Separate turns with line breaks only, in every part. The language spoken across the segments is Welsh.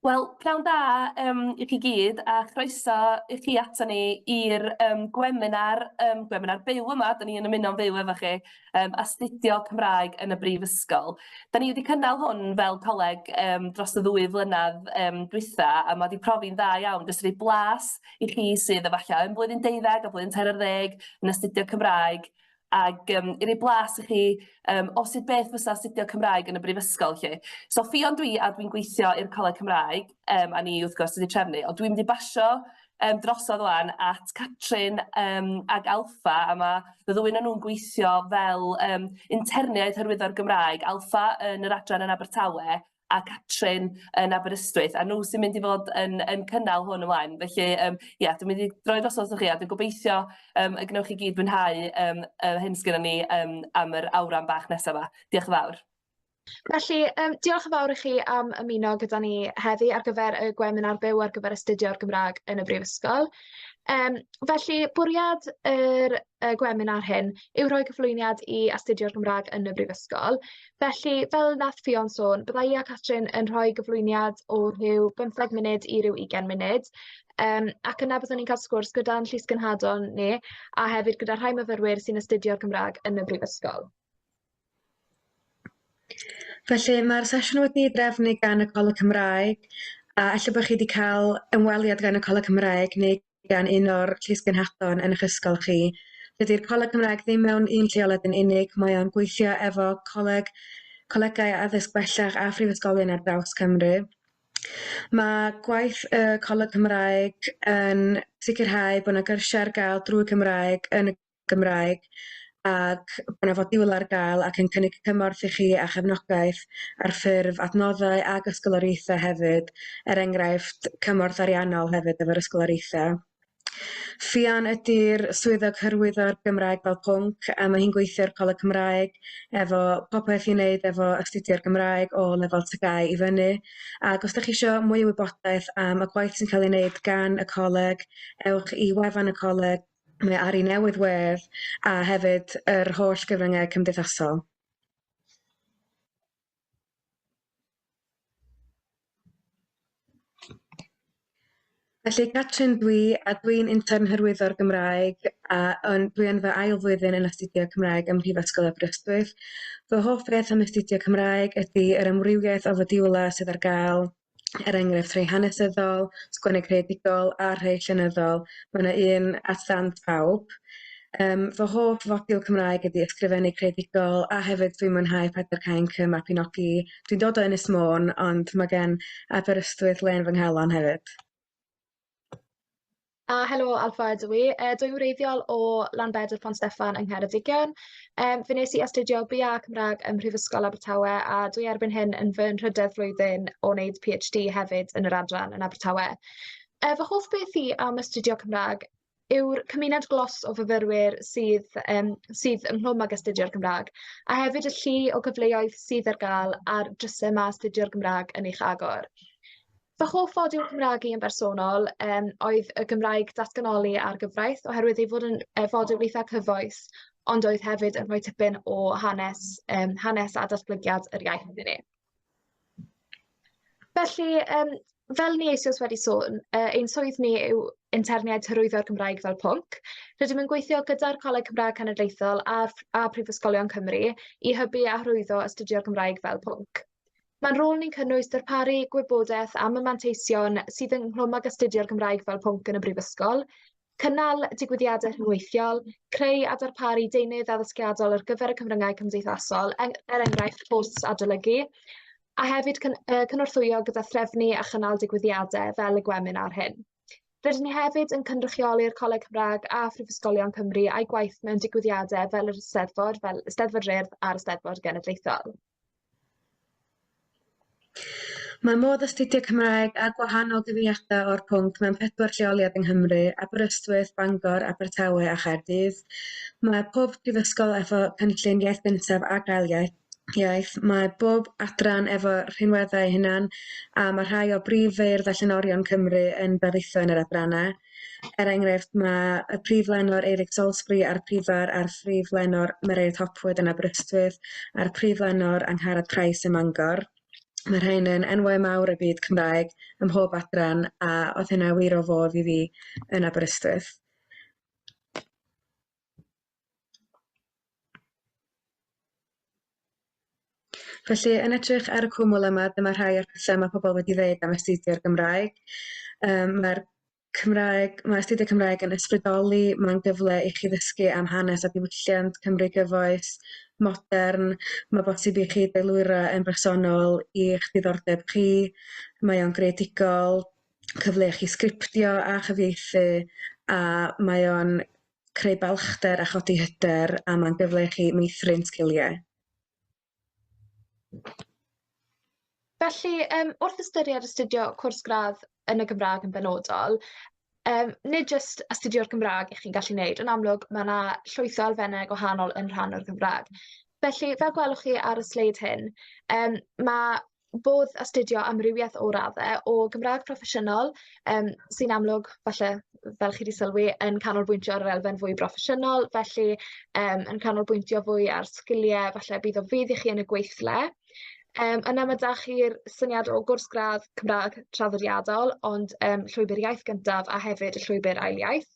Wel, pnawn da i chi gyd, a chroeso i chi ata ni i'r Gweminar, Gweminar byw yma, da ni yn ymuno'n fyw efo chi, Astudio Cymraeg yn y Brifysgol. Da ni wedi cynnal hwn fel coleg dros y 2 flynedd dwytha, a mae wedi profi'n dda iawn, jyst rhoi blas i chi sydd efallai yn blwyddyn 12 a blwyddyn 13 yn astudio Cymraeg, ag i roi blas i chi o sut beth fysa astudio Cymraeg yn y Brifysgol chi. So ffion dwi a dwi'n gweithio i'r Coleg Cymraeg, a ni wrth gwrs wedi trefnu, ond dwi'n mynd i basio drosodd wan at Catrin ag Alpha, a mae y ddwy o'n nhw'n gweithio fel interniaid hyrwyddo'r Gymraeg, Alpha yn yr adran yn Abertawe, a Catrin yn Aberystwyth, a nhw sy'n mynd i fod yn cynnal hwn ymlaen. Felly, dwi'n mynd i droi drosodd chi, a dwi'n gobeithio y gnewch chi gyd fwynhau hyn sgynnon ni am yr awran bach nesaf yma. Diolch yn fawr.
Felly, diolch yn fawr i chi am ymuno gyda ni heddi ar gyfer y Gweminar byw ar gyfer astudio'r Gymraeg yn y Brifysgol. Felly, bwriad yr Gweminar hyn yw rhoi cyflwyniad i astudio'r Gymraeg yn y Brifysgol. Felly, fel nath Ffion sôn, bydda i a Catrin yn rhoi gyflwyniad o rhyw 15 munud i ryw 20 munud. Ac yna byddwn ni'n cael sgwrs gyda'n llysgynhadon ni, a hefyd gyda rhai myfyrwyr sy'n astudio'r Gymraeg yn y Brifysgol.
Felly mae'r sesiwn wedi drefnu gan y Coleg Cymraeg, a allai bod chi wedi cael ymweliad gan y Coleg Cymraeg neu gan un o'r llysgynhadon yn eich ysgol chi. Dydy'r Coleg Cymraeg ddim mewn un lleoliad yn unig, mae o'n gweithio efo colegau addysg bellach a phrifysgolion ar draws Cymru. Mae gwaith y Coleg Cymraeg yn sicrhau bod yna gyrsiau ar gael drwy Cymraeg yn y Gymraeg, ac bod yna modiwlau ar gael ac yn cynnig gymorth i chi a chefnogaeth ar ffurf adnoddau ag ysgoloriaethau hefyd, enghraifft cymorth ariannol hefyd efo'r ysgoloriaethau. Ffion ydy'r swyddog hyrwyddo'r Gymraeg fel pwnc, a mae hi'n gweithio'r Coleg Cymraeg efo popeth i wneud efo astudio'r Gymraeg o lefel tygau i fyny. Ac os ydych chi eisiau mwy o wybodaeth am y gwaith sy'n cael ei wneud gan y coleg, ewch i wefan y coleg, mae ar ei newydd wedd, a hefyd yr holl gyfryngau cymdeithasol. Felly, Catrin a dwi'n intern hyrwyddo'r Gymraeg, a dwi yn fy ail flwyddyn yn astudio Cymraeg ym Prifysgol Aberystwyth. Fy hoff beth am astudio Cymraeg ydy yr amrywiaeth o modiwlau sydd ar gael, enghraifft rhai hanesyddol, sgwennu creadigol a rhai llenyddol. Mae yna un at ddant pawb. Fy hoff fodiwl Cymraeg ydy ysgrifennu creadigol, a hefyd dwi'n mwynhau Pedair Cainc y Mabinogi. Dwi'n dod o Ynys Môn, ond mae gen Aberystwyth len fy nghalon hefyd.
Helo, Alpha ydw i. Dwi'n wreiddiol o Lanbedr Pont Steffan yng Nghaeredigion. Fe nes i astudio BA Cymraeg ym Prifysgol Abertawe, a dwi erbyn hyn yn fy nhrydydd flwyddyn o wneud PhD hefyd yn yr adran yn Abertawe. Fy hoff beth i am astudio Cymraeg yw'r cymuned glos o fyfyrwyr sydd ynghlwm ag astudio'r Gymraeg, a hefyd y llu o gyfleoedd sydd ar gael ar drysau ma astudio'r Gymraeg yn eich agor. Fy hoff fodiwl Cymraeg i yn bersonol oedd y Gymraeg datganoli ar gyfraith, oherwydd ei fod yn fodiwl eitha cyfoes, ond oedd hefyd yn rhoi tipyn o hanes a datblygiad yr iaith iddyn ni. Felly, fel ni eisoes wedi sôn, ein swydd ni yw interniaid hyrwyddo'r Gymraeg fel pwnc. Rydym yn gweithio gyda'r Coleg Cymraeg Cenedlaethol a Prifysgolion Cymru i hybu a hyrwyddo astudio'r Gymraeg fel pwnc. Mae'n rôl ni'n cynnwys darparu gwybodaeth am y manteision sydd ynghlwm ag astudio'r Gymraeg fel pwnc yn y Brifysgol, cynnal digwyddiadau rhyngweithiol, creu a darparu deunydd addysgiadol ar gyfer y cyfryngau cymdeithasol, enghraifft posts adolygu, a hefyd cynorthwyo gyda threfnu a chynnal digwyddiadau fel y Gweminar hyn. Rydym ni hefyd yn cynrychioli'r Coleg Cymraeg a Phrifysgolion Cymru a'i gwaith mewn digwyddiadau fel yr Eisteddfod, fel Eisteddfod Rhydd a'r Eisteddfod Genedlaethol.
Mae modd astudio Cymraeg a gwahanol gyfieithiadau o'r pwnc mewn 4 lleoliad yng Nghymru, Aberystwyth, Bangor, Abertawe a Caerdydd. Mae pob prifysgol efo cynllun iaith gyntaf a gael iaith. Mae bob adran efo rhinweddau hunan, a mae rhai o brif feirdd a llenorion Cymru yn darlitho yn yr adrannau. Enghraifft, mae y prif lenor Eirig Salisbury a'r prifar a'r prif lenor Mereid Hopwood yn Aberystwyth, a'r prif lenor Angharad Price ym Mangor. Mae rhain yn enwau mawr y byd Cymraeg ym mhob adran a oedd hynna wir o fodd i fi yn Aberystwyth. Felly, yn edrych ar y cwmwl yma, dyma rhai o'r pethau mae pobl wedi dweud am astudio'r Gymraeg. Mae astudio Cymraeg yn ysbrydoli, mae'n gyfle i chi ddysgu am hanes a diwylliant Cymru gyfoes, modern, mae bosib i chi deilwyro yn bersonol i'ch diddordeb chi, mae o'n greadigol, cyfle i chi sgriptio a chyfieithu, a mae o'n creu balchder a chodi hyder, a mae'n gyfle i chi meithrin sgiliau.
Felly, wrth ystyried astudio cwrs gradd yn y Gymraeg yn benodol, nid jyst astudio'r Gymraeg chi'n gallu wneud, yn amlwg mae yna llwyth o elfennau gwahanol yn rhan o'r Gymraeg. Felly, fel gwelwch chi ar y sleid hyn, mae bodd astudio amrywiaeth o raddau o Gymraeg proffesiynol, sy'n amlwg, falle, fel chi wedi sylwi, yn canolbwyntio ar yr elfen fwy broffesiynol, felly yn canolbwyntio fwy ar sgiliau, falle bydd o fydd i chi yn y gweithle. Yna mae da chi'r syniad o gwrs gradd Cymraeg traddodiadol, ond llwybr iaith gyntaf a hefyd y llwybr ail iaith.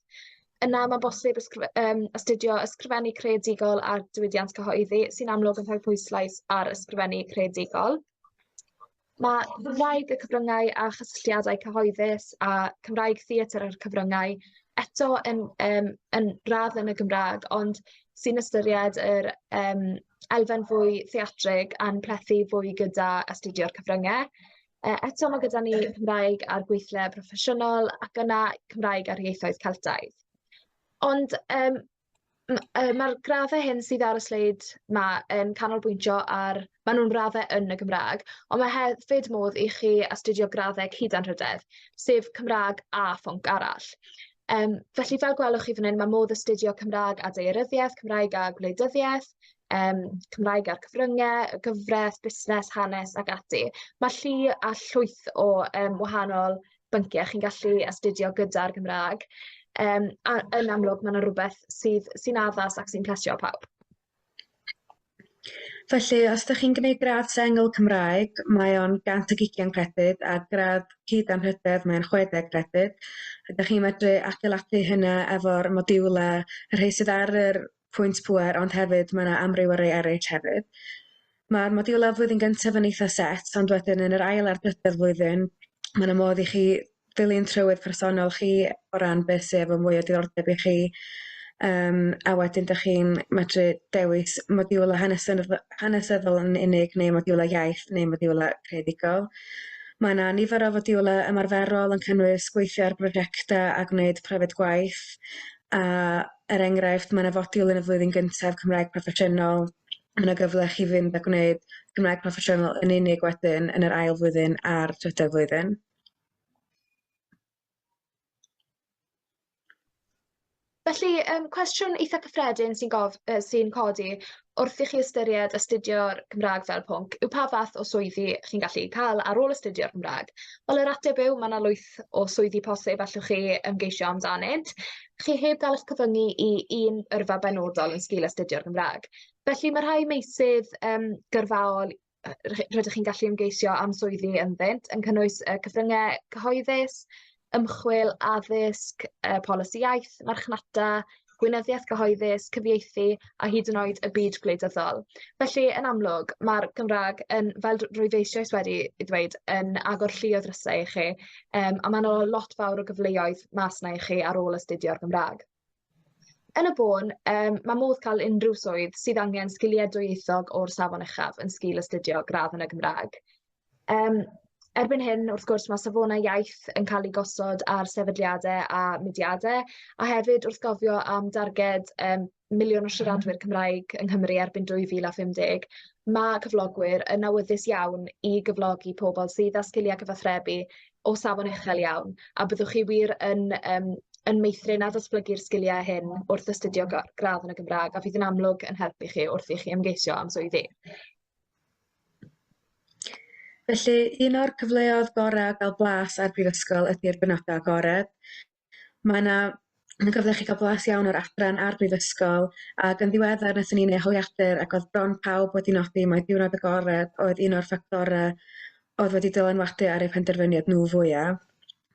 Yna mae'n bosib astudio ysgrifennu creadigol a'r diwydiant cyhoeddi, sy'n amlwg yn rhoi pwyslais ar ysgrifennu creadigol. Mae Cymraeg y cyfryngau a chysylltiadau cyhoeddus a Cymraeg theatr ar cyfryngau eto yn radd yn y Gymraeg, ond sy'n ystyried yr elfen fwy theatrig a'n plethu fwy gyda astudio'r cyfryngau. Eto mae gyda ni Cymraeg ar gweithle proffesiynol ac yna Cymraeg ar ieithoedd Celtaidd. Ond mae'r graddau hyn sydd ar y sleid yn canolbwyntio ar, maen nhw'n raddau yn y Gymraeg, ond mae hefyd modd i chi astudio graddau cyd-anrhydedd, sef Cymraeg a pwnc arall. Felly fel gwelwch chi fan hyn, mae modd astudio Cymraeg a daearyddiaeth, Cymraeg a gwleidyddiaeth, Cymraeg ar cyfryngau, gyfres, busnes, hanes ac ati. Mae llu a llwyth o wahanol bynciau chi'n gallu astudio gyda'r Gymraeg. A yn amlwg, mae yna rhywbeth sy'n addas ac sy'n plesio pawb.
Felly, os ydych chi'n gwneud gradd sengl Cymraeg, mae o'n 120 credyd, a gradd cyd-anrhydedd mae'n 60 credyd. Ydych chi'n medru adeiladu hynna efo'r modiwlau, y rhai sydd ar yr pwynt pŵer, ond hefyd mae yna amryw o rei eraill hefyd. Mae'r modiwlau flwyddyn gyntaf yn eitha set, ond wedyn yn yr ail a'r drydydd flwyddyn, mae yna modd i chi ddilyn trywydd personol chi o ran beth sydd efo mwy o diddordeb i chi, a wedyn ydych chi'n medru dewis modiwlau hanesyddol yn unig neu modiwlau iaith neu modiwlau creadigol. Mae yna nifer o modiwlau ymarferol yn cynnwys gweithio ar brosiectau a gwneud prefyd gwaith, a enghraifft, mae yna fodiwl yn y flwyddyn gyntaf Cymraeg proffesiynol. Mae yna gyfle chi fynd a gwneud Cymraeg proffesiynol yn unig wedyn yn yr ail flwyddyn a'r trydydd flwyddyn.
Felly, cwestiwn eitha cyffredin sy'n codi wrth i chi ystyried astudio'r Gymraeg fel pwnc yw pa fath o swyddi chi'n gallu cael ar ôl astudio'r Gymraeg. Wel, yr ateb yw mae yna lwyth o swyddi posib allwch chi ymgeisio amdanynt. Chi heb gael eich cyfyngu i un yrfa benodol yn sgil astudio'r Gymraeg. Felly mae rhai meysydd gyrfaol rydych chi'n gallu ymgeisio am swyddi ynddynt yn cynnwys cyfryngau cyhoeddus, ymchwil, addysg, polisi iaith, marchnata, gweinyddiaeth cyhoeddus, cyfieithu a hyd yn oed y byd gwleidyddol. Felly, yn amlwg, mae'r Gymraeg, fel rwyf eisoes wedi dweud, yn agor llu o ddrysau i chi, a mae yna lot fawr o gyfleoedd mas na i chi ar ôl astudio'r Gymraeg. Yn y bôn, mae modd cael unrhyw swydd sydd angen sgiliau dwyieithog o'r safon uchaf yn sgil astudio gradd yn y Gymraeg. Erbyn hyn, wrth gwrs, mae safonau iaith yn cael ei gosod ar sefydliadau a mudiadau, a hefyd wrth gofio am darged miliwn o siaradwyr Cymraeg yng Nghymru erbyn 2050, mae cyflogwyr yn awyddus iawn i gyflogi pobl sydd â sgiliau cyfathrebu o safon uchel iawn, a byddwch chi wir yn meithrin a ddatblygu'r sgiliau hyn wrth astudio gradd yn y Gymraeg, a fydd yn amlwg yn helpu chi wrth i chi ymgeisio am swyddi.
Felly, un o'r cyfleoedd gorau gael blas ar brifysgol ydy'r benodau agored. Mae yna gyfle chi gael blas iawn o'r adran ar brifysgol, ac yn ddiweddar wnaethon ni'n eholiadur ac oedd bron pawb wedi nodi mai diwrnod agored oedd un o'r ffactorau oedd wedi dylanwadu ar eu penderfyniad nhw fwyaf.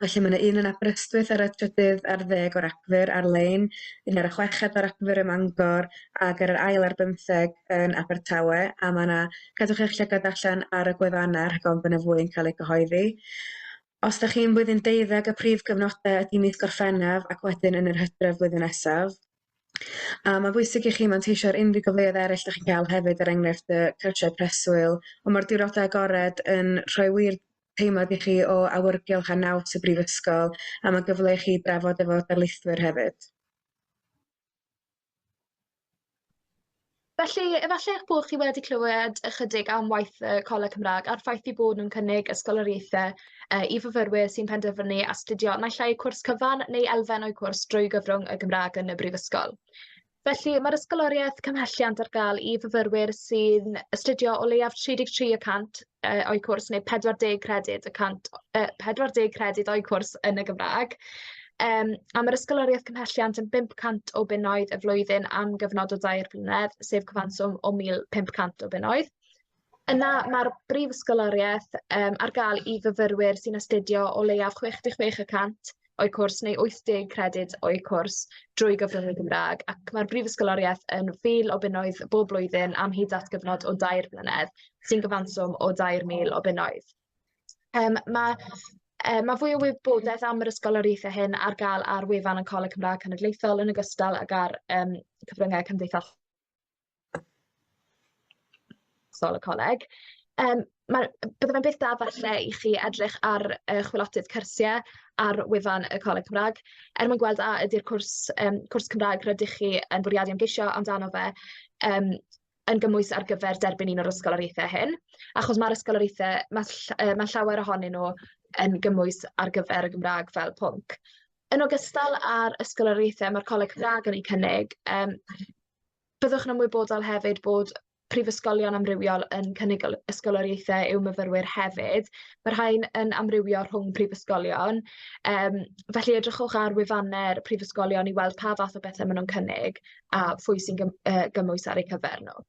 Felly mae yna un yn Aberystwyth ar y 30 ar 10 o Ragfyr ar-lein, un ar y 6 o Ragfyr ym Mangor, ac ar yr ail ar 15 yn Abertawe, a mae yna, gadwch eich llygad allan ar y Gweminar rhag ofn bod yna fwy yn cael ei gyhoeddi. Os ydych chi'n blwyddyn 12, y prif gyfnodau ydy mis Gorffennaf ac wedyn yn yr Hydref blwyddyn nesaf. Mae'n bwysig i chi manteisio ar unrhyw gyfleoedd eraill ydych chi'n cael hefyd er enghraifft y cyrsiau preswyl, ond mae'r diwrnodau agored yn rhoi wir teimlad i chi o awyrgylch a naws y brifysgol, a mae'n gyfle i chi drafod efo darlithwyr hefyd.
Felly, efallai eich bod chi wedi clywed ychydig am waith y Coleg Cymraeg a'r ffaith eu bod nhw'n cynnig ysgoloriaethau i fyfyrwyr sy'n penderfynu astudio naill ai cwrs cyfan neu elfen o'i cwrs drwy gyfrwng y Gymraeg yn y brifysgol. Felly, mae'r ysgoloriaeth cymhelliant ar gael i fyfyrwyr sy'n astudio o leiaf 33% o'i cwrs neu 40 credyd o'i cwrs yn y Gymraeg. A mae'r ysgoloriaeth cymhelliant yn 500 o bunnoedd y flwyddyn am gyfnod o 2 blynedd, sef cyfanswm o 1,500 o bunnoedd. Yna mae'r brifysgoloriaeth ar gael i fyfyrwyr sy'n astudio o leiaf 66% o'i cwrs neu 80 credyd o'i cwrs drwy gyfrwng y Gymraeg, ac mae'r brifysgoloriaeth yn 1,000 o bunnoedd bob blwyddyn am hyd at gyfnod o 2 blynedd, sy'n gyfanswm o 2,000 o bunnoedd. Mae fwy o wybodaeth am yr ysgoloriaethau hyn ar gael ar wefan y Coleg Cymraeg Cenedlaethol yn ogystal ag ar cyfryngau cymdeithasol y coleg. Bydde fe'n beth da falle i chi edrych ar chwilotydd cyrsiau ar wefan y Coleg Cymraeg. Mwyn gweld a ydy'r cwrs Cymraeg rydych chi yn bwriadu ymgeisio amdano fe yn gymwys ar gyfer derbyn un o'r ysgoloriaethau hyn, achos mae'r ysgoloriaethau, mae llawer ohonyn nhw yn gymwys ar gyfer y Gymraeg fel pwnc. Yn ogystal â'r ysgoloriaethau mae'r Coleg Cymraeg yn ei cynnig, byddwch yn ymwybodol hefyd bod prifysgolion amrywiol yn cynnig ysgoloriaethau i'w myfyrwyr hefyd. Mae'r rhain yn amrywio rhwng prifysgolion, felly edrychwch ar wefannau'r prifysgolion i weld pa fath o bethau maen nhw'n cynnig a phwy sy'n gymwys ar eu cyfer nhw.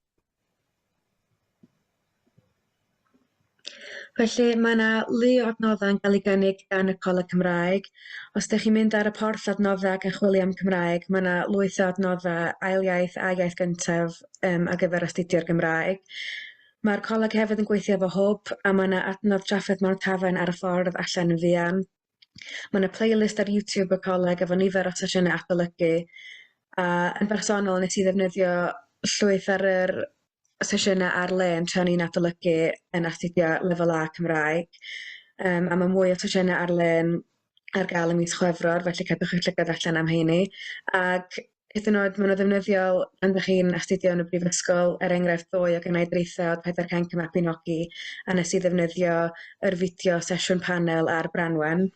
Felly mae yna lu o adnoddau yn cael ei gynnig gan y Coleg Cymraeg. Os ydych chi'n mynd ar y porth adnoddau ac yn chwilio am Cymraeg, mae yna lwyth o adnoddau ail iaith a iaith gyntaf ar gyfer astudio'r Gymraeg. Mae'r coleg hefyd yn gweithio efo hwb, a mae yna adnodd trafferth mewn tafen ar y ffordd allan yn fuan. Mae yna playlist ar YouTube y coleg efo nifer o sesiynau adolygu. Yn bersonol nes i ddefnyddio llwyth ar yr sesiynau ar-lein tra'n ni'n adolygu yn astudio lefel A Cymraeg. A mae mwy o sesiynau ar-lein ar gael ym mis Chwefror, felly cadwch eich llygad allan am heini. Ac hyd yn oed, maen nhw ddefnyddiol pan ydych chi'n astudio yn y brifysgol, enghraifft 2 o gynnau dreithio 4 Mabinogi, a nes i ddefnyddio yr fideo sesiwn panel ar Branwen.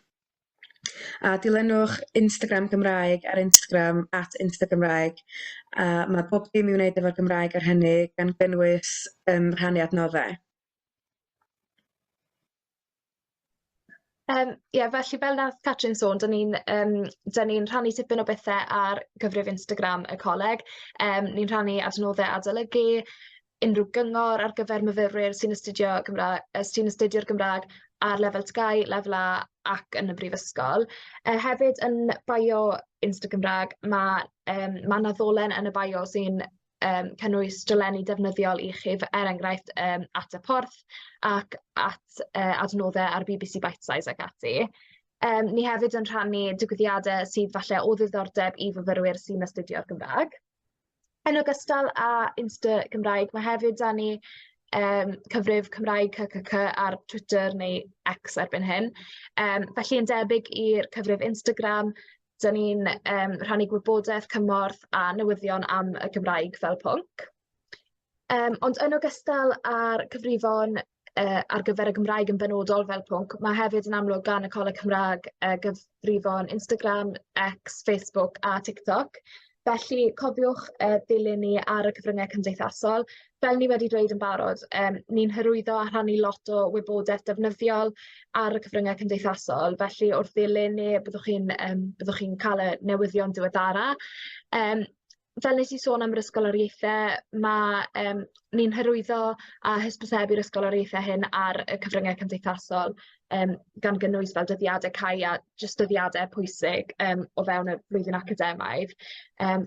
A dilynwch Instagram Gymraeg ar Instagram @instagymraeg. Mae bob dim i'w wneud efo'r Gymraeg ar hynny gan gynnwys rhannu adnoddau.
Felly fel nath Catrin sôn, dyn ni'n rhannu tipyn o bethau ar gyfrif Instagram y coleg. Ni'n rhannu adnoddau adolygu, unrhyw gyngor ar gyfer myfyrwyr sy'n astudio'r Gymraeg ar lefel TGAU, lefel A ac yn y brifysgol. Hefyd yn bio Insta Gymraeg, mae naddolen yn y bio sy'n cynnwys dolenni defnyddiol i chi, enghraifft at y porth ac at adnoddau ar BBC Bitesize ac ati. Ni hefyd yn rhannu digwyddiadau sydd falle o ddiddordeb i fyfyrwyr sy'n astudio'r Gymraeg. Yn ogystal â Insta Gymraeg, mae hefyd da ni cyfrif Cymraeg CCC ar Twitter neu X erbyn hyn. Felly yn debyg i'r cyfrif Instagram, dyn ni'n rhannu gwybodaeth, cymorth a newyddion am y Gymraeg fel pwnc. Ond yn ogystal â'r cyfrifon ar gyfer y Gymraeg yn benodol fel pwnc, mae hefyd yn amlwg gan y Coleg Cymraeg gyfrifon Instagram, X, Facebook a TikTok. Felly cofiwch dilyn ni ar y cyfryngau cymdeithasol. Fel ni wedi dweud yn barod, ni'n hyrwyddo a rhannu lot o wybodaeth defnyddiol ar y cyfryngau cymdeithasol. Felly wrth ddilyn ni, byddwch chi'n cael y newyddion diweddara. fel nes I sôn am yr ysgoloriaethau, ni'n hyrwyddo a hysbysebu'r ysgoloriaethau hyn ar y cyfryngau cymdeithasol gan gynnwys fel dyddiadau cael a jyst dyddiadau pwysig o fewn y flwyddyn academaidd.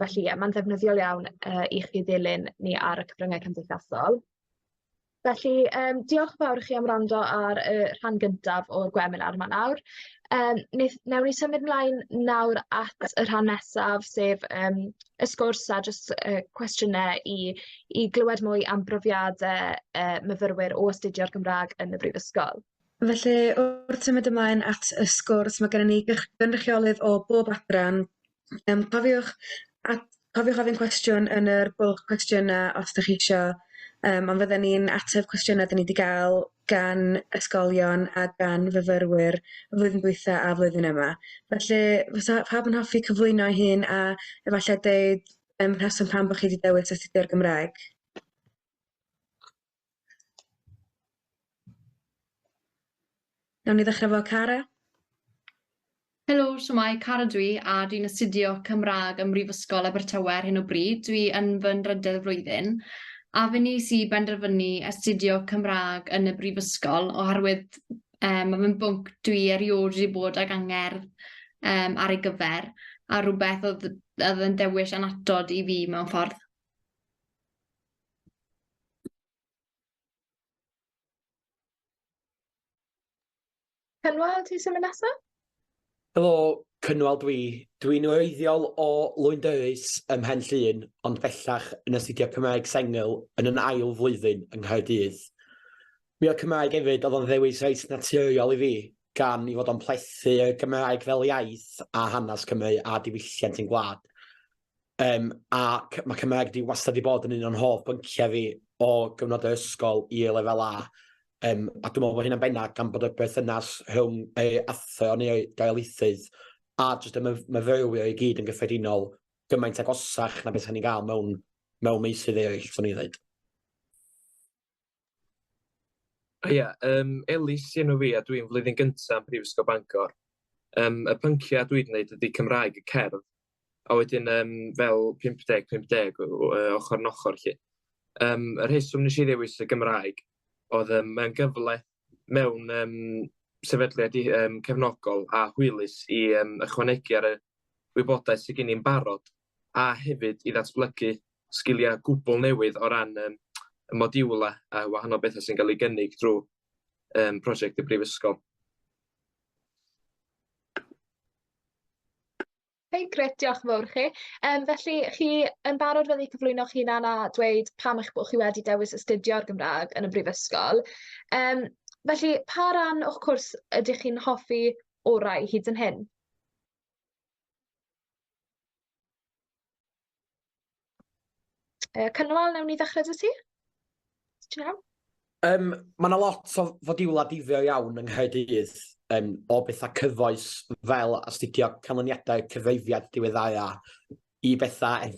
Felly, mae'n ddefnyddiol iawn i chi ddilyn ni ar y cyfryngau cymdeithasol. Felly, diolch fawr i chi am wrando ar y rhan gyntaf o'r Gweminar yma nawr. Newn ni symud mlaen nawr at y rhan nesaf, sef y sgwrs a jyst cwestiynau i glywed mwy am brofiadau myfyrwyr o astudio'r Gymraeg yn y Brifysgol.
Felly, wrth symud ymlaen at y sgwrs, mae gennym ni gynrychiolydd o bob adran. Cofiwch ofyn cwestiwn yn yr bwlch cwestiynau os ydych chi eisiau, ond fydden ni'n ateb cwestiynau da ni wedi cael gan ysgolion a gan fyfyrwyr y flwyddyn dwytha a flwyddyn yma. Felly, fysa pawb yn hoffi cyflwyno hyn a efallai deud rheswm pam bod chi wedi dewis astudio'r Gymraeg. Nawn ni ddechrau fo Cara.
Helo, shwmae, Cara dwi, a dwi'n astudio Cymraeg ym Mhrifysgol Abertawe ar hyn o bryd. Dwi yn fy nrydydd flwyddyn, a fy nes I benderfynu astudio Cymraeg yn y Brifysgol oherwydd mae fe'n bwnc dwi erioed wedi bod ag angerdd ar ei gyfer, a rhywbeth oedd yn dewis anatod I fi mewn ffordd.
Cynwal, ti'n symud nesaf?
Helo, Cynwal dwi. Dwi'n wreiddiol o Lwyn-Dyrys ym Mhen Llŷn, ond bellach yn astudio Cymraeg Sengl yn yn ail flwyddyn yng Nghaerdydd. Mi oedd Cymraeg hefyd oedd o'n ddewis reit naturiol I fi, gan I fod o'n plethu y Gymraeg fel iaith a hanes Cymru a diwylliant yn gwlad. Ac mae Cymraeg di wastad I bod yn un o'n hoff bynciau fi o gyfnod yr ysgol I lefel A. A dwi'n meddwl bod hynna'n bennaf gan bod y berthynas rhwng athro neu gaeolaethydd a jyst y myfyrwyr I gyd yn gyffredinol gymaint agosach na beth ni'n gael mewn meysydd eraill, swn I ddweud.
Ia, Elis enw fi a dwi'n flwyddyn gyntaf yn Prifysgol Bangor. Y pynciau dwi'n gwneud ydy Cymraeg y cerdd, a wedyn fel 50-50 ochr yn ochr. Y rheswm nes I ddewis y Gymraeg oedd mewn gyfle mewn sefydliad cefnogol a hwylus I ychwanegu ar y wybodaeth sydd gen i'n barod a hefyd I ddatblygu sgiliau gwbl newydd o ran y modiwlau a wahanol bethau sy'n cael ei gynnig drwy prosiect y Prifysgol.
Grêt, diolch yn fawr chi. Felly, chi yn barod fel I cyflwyno'ch hunan a dweud pam eich bod chi wedi dewis astudio'r Gymraeg yn y Brifysgol. Felly, pa ran o'ch cwrs ydych chi'n hoffi orau hyd yn hyn? Cynwal, newn ni ddechrau dy ti? Ti'n iawn?
Mae yna lot o fodiwlau difyr iawn yng Nghaerdydd o bethau cyfoes fel astudio canlyniadau cyfrifiad diweddara I bethau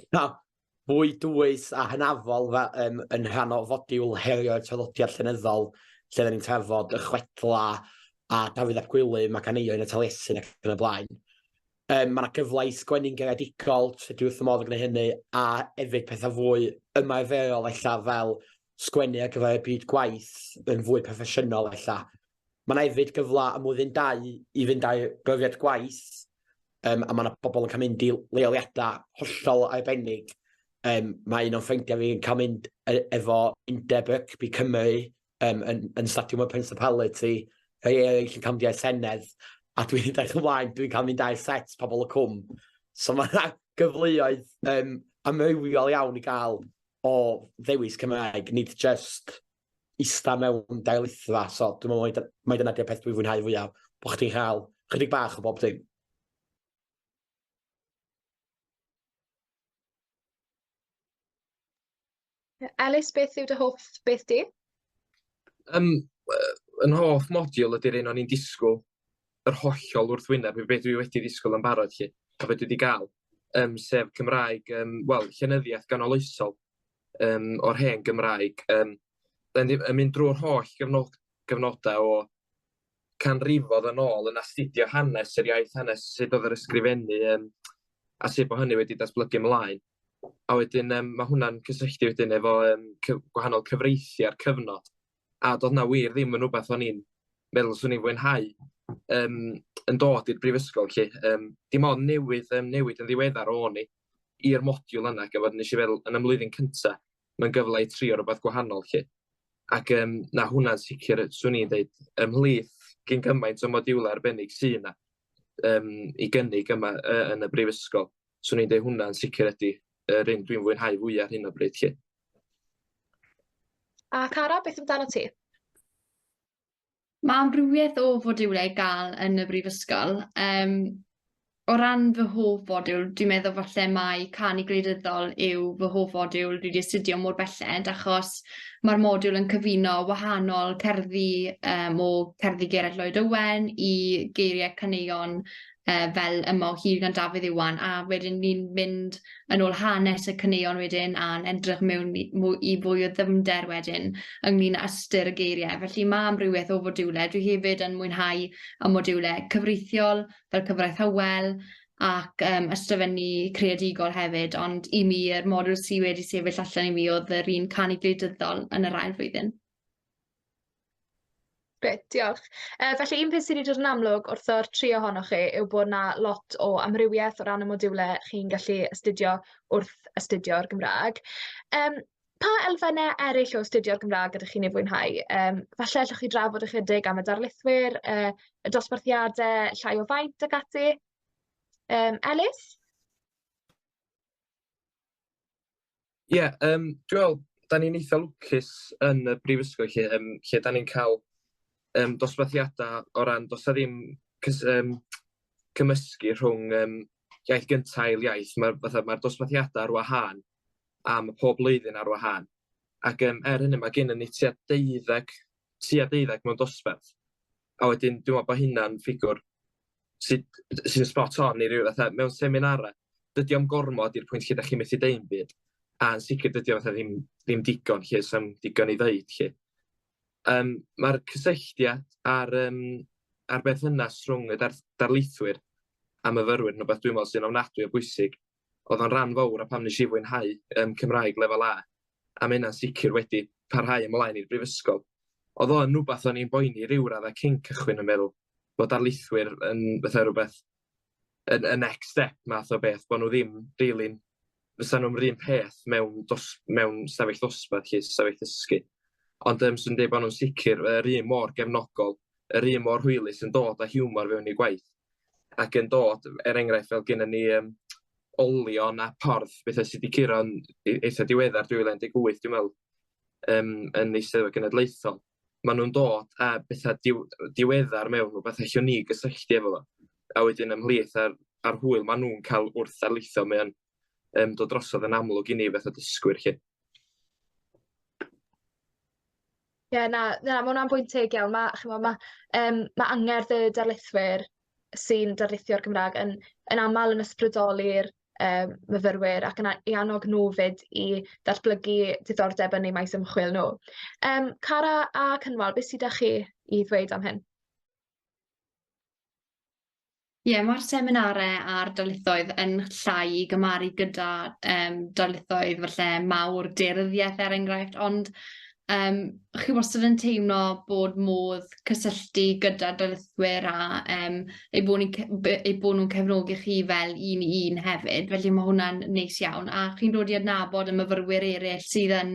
fwy dwys a hynafol yn rhan o fodiwl herio'r traddodiad llenyddol lle da ni'n trafod y chwedla a Dafydd ap Gwilym ac Aneuon y Taliesin ac yn y blaen. Mae yna gyfle I sgwennu'n geredigol, lle dwi wrth y modd yn gwneud hynny, a hefyd pethau fwy ymarferol fel sgwennu ar gyfer y byd gwaith yn fwy proffesiynol ella. Mae yna hefyd gyfle y mlwyddyn 2 I fynd â'r brofiad gwaith, a mae yna bobl yn cael mynd I leoliadau hollol arbennig. Mae un o'n ffrindiau fi yn cael mynd efo undeb rygbi Cymru yn Stadiwm y Principality, rhai eraill yn cael mynd i'r Senedd, a dwi'n edrych ymlaen, dwi'n cael mynd â'r set pobl y cwm. So mae yna gyfleoedd amrywiol iawn I gael o ddewis Cymraeg, nid just ista mewn darlithfa, so dwi'n meddwl mai dyna di'r peth dwi'n fwynhau fwyaf, bod chdi'n cael chydig bach o bob dim.
Elis, beth yw dy hoff beth di?
Yn hoff modiwl ydy'r un o'n i'n disgwyl yr hollol wrthwyneb I beth dwi wedi disgwyl yn barod a beth dwi wedi gael, sef Cymraeg, llenyddiaeth ganoloesol o'r hen Gymraeg. Yn mynd drwy'r holl gyfnodau o canrifodd yn ôl yn astudio hanes yr iaith hanes sut oedd yr ysgrifennu a sut bod hynny wedi datblygu ymlaen. A wedyn mae hwnna'n cysylltu wedyn efo gwahanol cyfreithu ar cyfnod. A doedd na wir ddim yn rhywbeth o'n i'n meddwl swn i'n fwynhau yn dod i'r brifysgol lle. Dim ond newid yn ddiweddar o'n i i'r modiwl yna, gyfod nes i feddwl yn y mlwyddyn cyntaf, mae'n gyfle i trio rhywbeth gwahanol lle. Ac na hwnna'n sicr, swn i'n dweud, ymhlith gyn gymaint o modiwlau arbennig sy'n yna i gynnig yma yn y brifysgol. Swn i'n dweud hwnna'n sicr ydy yr un dwi'n fwynhau fwyaf ar hyn o bryd lle.
A Cara, beth amdano ti?
Mae amrywiaeth o fodiwlau gael yn y brifysgol. O ran fy hoff fodiwl, dwi'n meddwl falle mai canu gwleidyddol yw fy hoff fodiwl dwi wedi astudio mor belled, achos mae'r modiwl yn cyfuno wahanol cerddi o cerddi Geraint Lloyd Owen i geiriau caneuon fel yma o hyd gan Dafydd Iwan, a wedyn ni'n mynd yn ôl hanes y caneuon wedyn a'n edrych mewn i fwy o ddyfnder wedyn ynglyn â ystyr y geiriau. Felly mae amrywiaeth o fodiwlau. Dwi hefyd yn mwynhau y modiwlau cyfreithiol fel cyfraith Hywel ac ysgrifennu creadigol hefyd, ond i mi yr modiwl sydd wedi sefyll allan i mi oedd yr un canu gwleidyddol yn yr ail flwyddyn.
Grêt, diolch. Felly, un peth sydd wedi dod yn amlwg wrth o'r tri ohonoch chi yw bod yna lot o amrywiaeth o ran y modiwlau chi'n gallu astudio wrth astudio'r Gymraeg. Pa elfennau eraill o astudio'r Gymraeg ydych chi'n ei fwynhau? Falle allwch chi drafod ychydig am y darlithwyr, y dosbarthiadau, llai o faint ac ati? Elis?
Ie, dwi'n meddwl, da ni'n eitha lwcus yn y brifysgol lle da ni'n cael dosbarthiadau o ran, does na ddim cymysgu rhwng iaith gyntaf ail iaith. Mae'r dosbarthiadau ar wahân a mae pob blwyddyn ar wahân. Ac hynny mae gen ni tua 12 mewn dosbarth. A wedyn dwi'n meddwl bod hynna'n ffigwr sy'n spot on i ryw mewn seminara. Dydy o'm gormod i'r pwynt lle da chi'n methu deud byd. A'n sicr dydy o ddim digon lle, sy'n digon i ddeud lle. Mae'r cysylltiad ar berthynas rhwng y darlithwyr a myfyrwyr yn rhywbeth dwi'n meddwl sy'n ofnadwy o bwysig. Oedd o'n rhan fawr a pam nes i fwynhau Cymraeg lefel A, a mae hynna'n sicr wedi parhau ymlaen i'r brifysgol. Oedd o'n rhywbeth o'n i'n boeni ryw raddau cyn cychwyn yn meddwl bod darlithwyr yn rhywbeth y next step math o beth, bod nhw ddim rili'n fysa nhw'n rhan peth mewn stafell ddosbarth lle, stafell ddysgu. Ond sy'n dweud bod nhw'n sicr yr un mor gefnogol, yr un mor hwylus yn dod â hiwmor fewn i gwaith. Ac yn dod, enghraifft fel gennym ni olion a porth, bethau sydd wedi curo'n eitha diweddar 2018, dwi'n meddwl, yn Eisteddfod Genedlaethol. Maen nhw'n dod a bethau diweddar mewn o bethau allwn ni gysylltu efo fo. A wedyn ymhlith ar hwyl maen nhw'n cael wrth darlithio, mae'n dod drosodd yn amlwg i ni beth o dysgwyr chi.
Ie, na, mae hwnna'n bwynt teg iawn. Mae angerdd y darlithwyr sy'n darlithio'r Gymraeg yn aml yn ysbrydoli'r myfyrwyr ac yn annog nhw fyd i datblygu diddordeb yn eu maes ymchwil nhw. Cara a Cynwal, beth sydd â chi i ddweud am hyn?
Ie, mae'r seminarau a'r darlithoedd yn llai i gymaru gyda darlithoedd falle mawr deiryddiaeth enghraifft, ond chi wastad yn teimlo bod modd cysylltu gyda darlithwyr a eu bod nhw'n cefnogi chi fel un i un hefyd, felly mae hwnna'n neis iawn. A chi'n dod i adnabod y myfyrwyr eraill sydd yn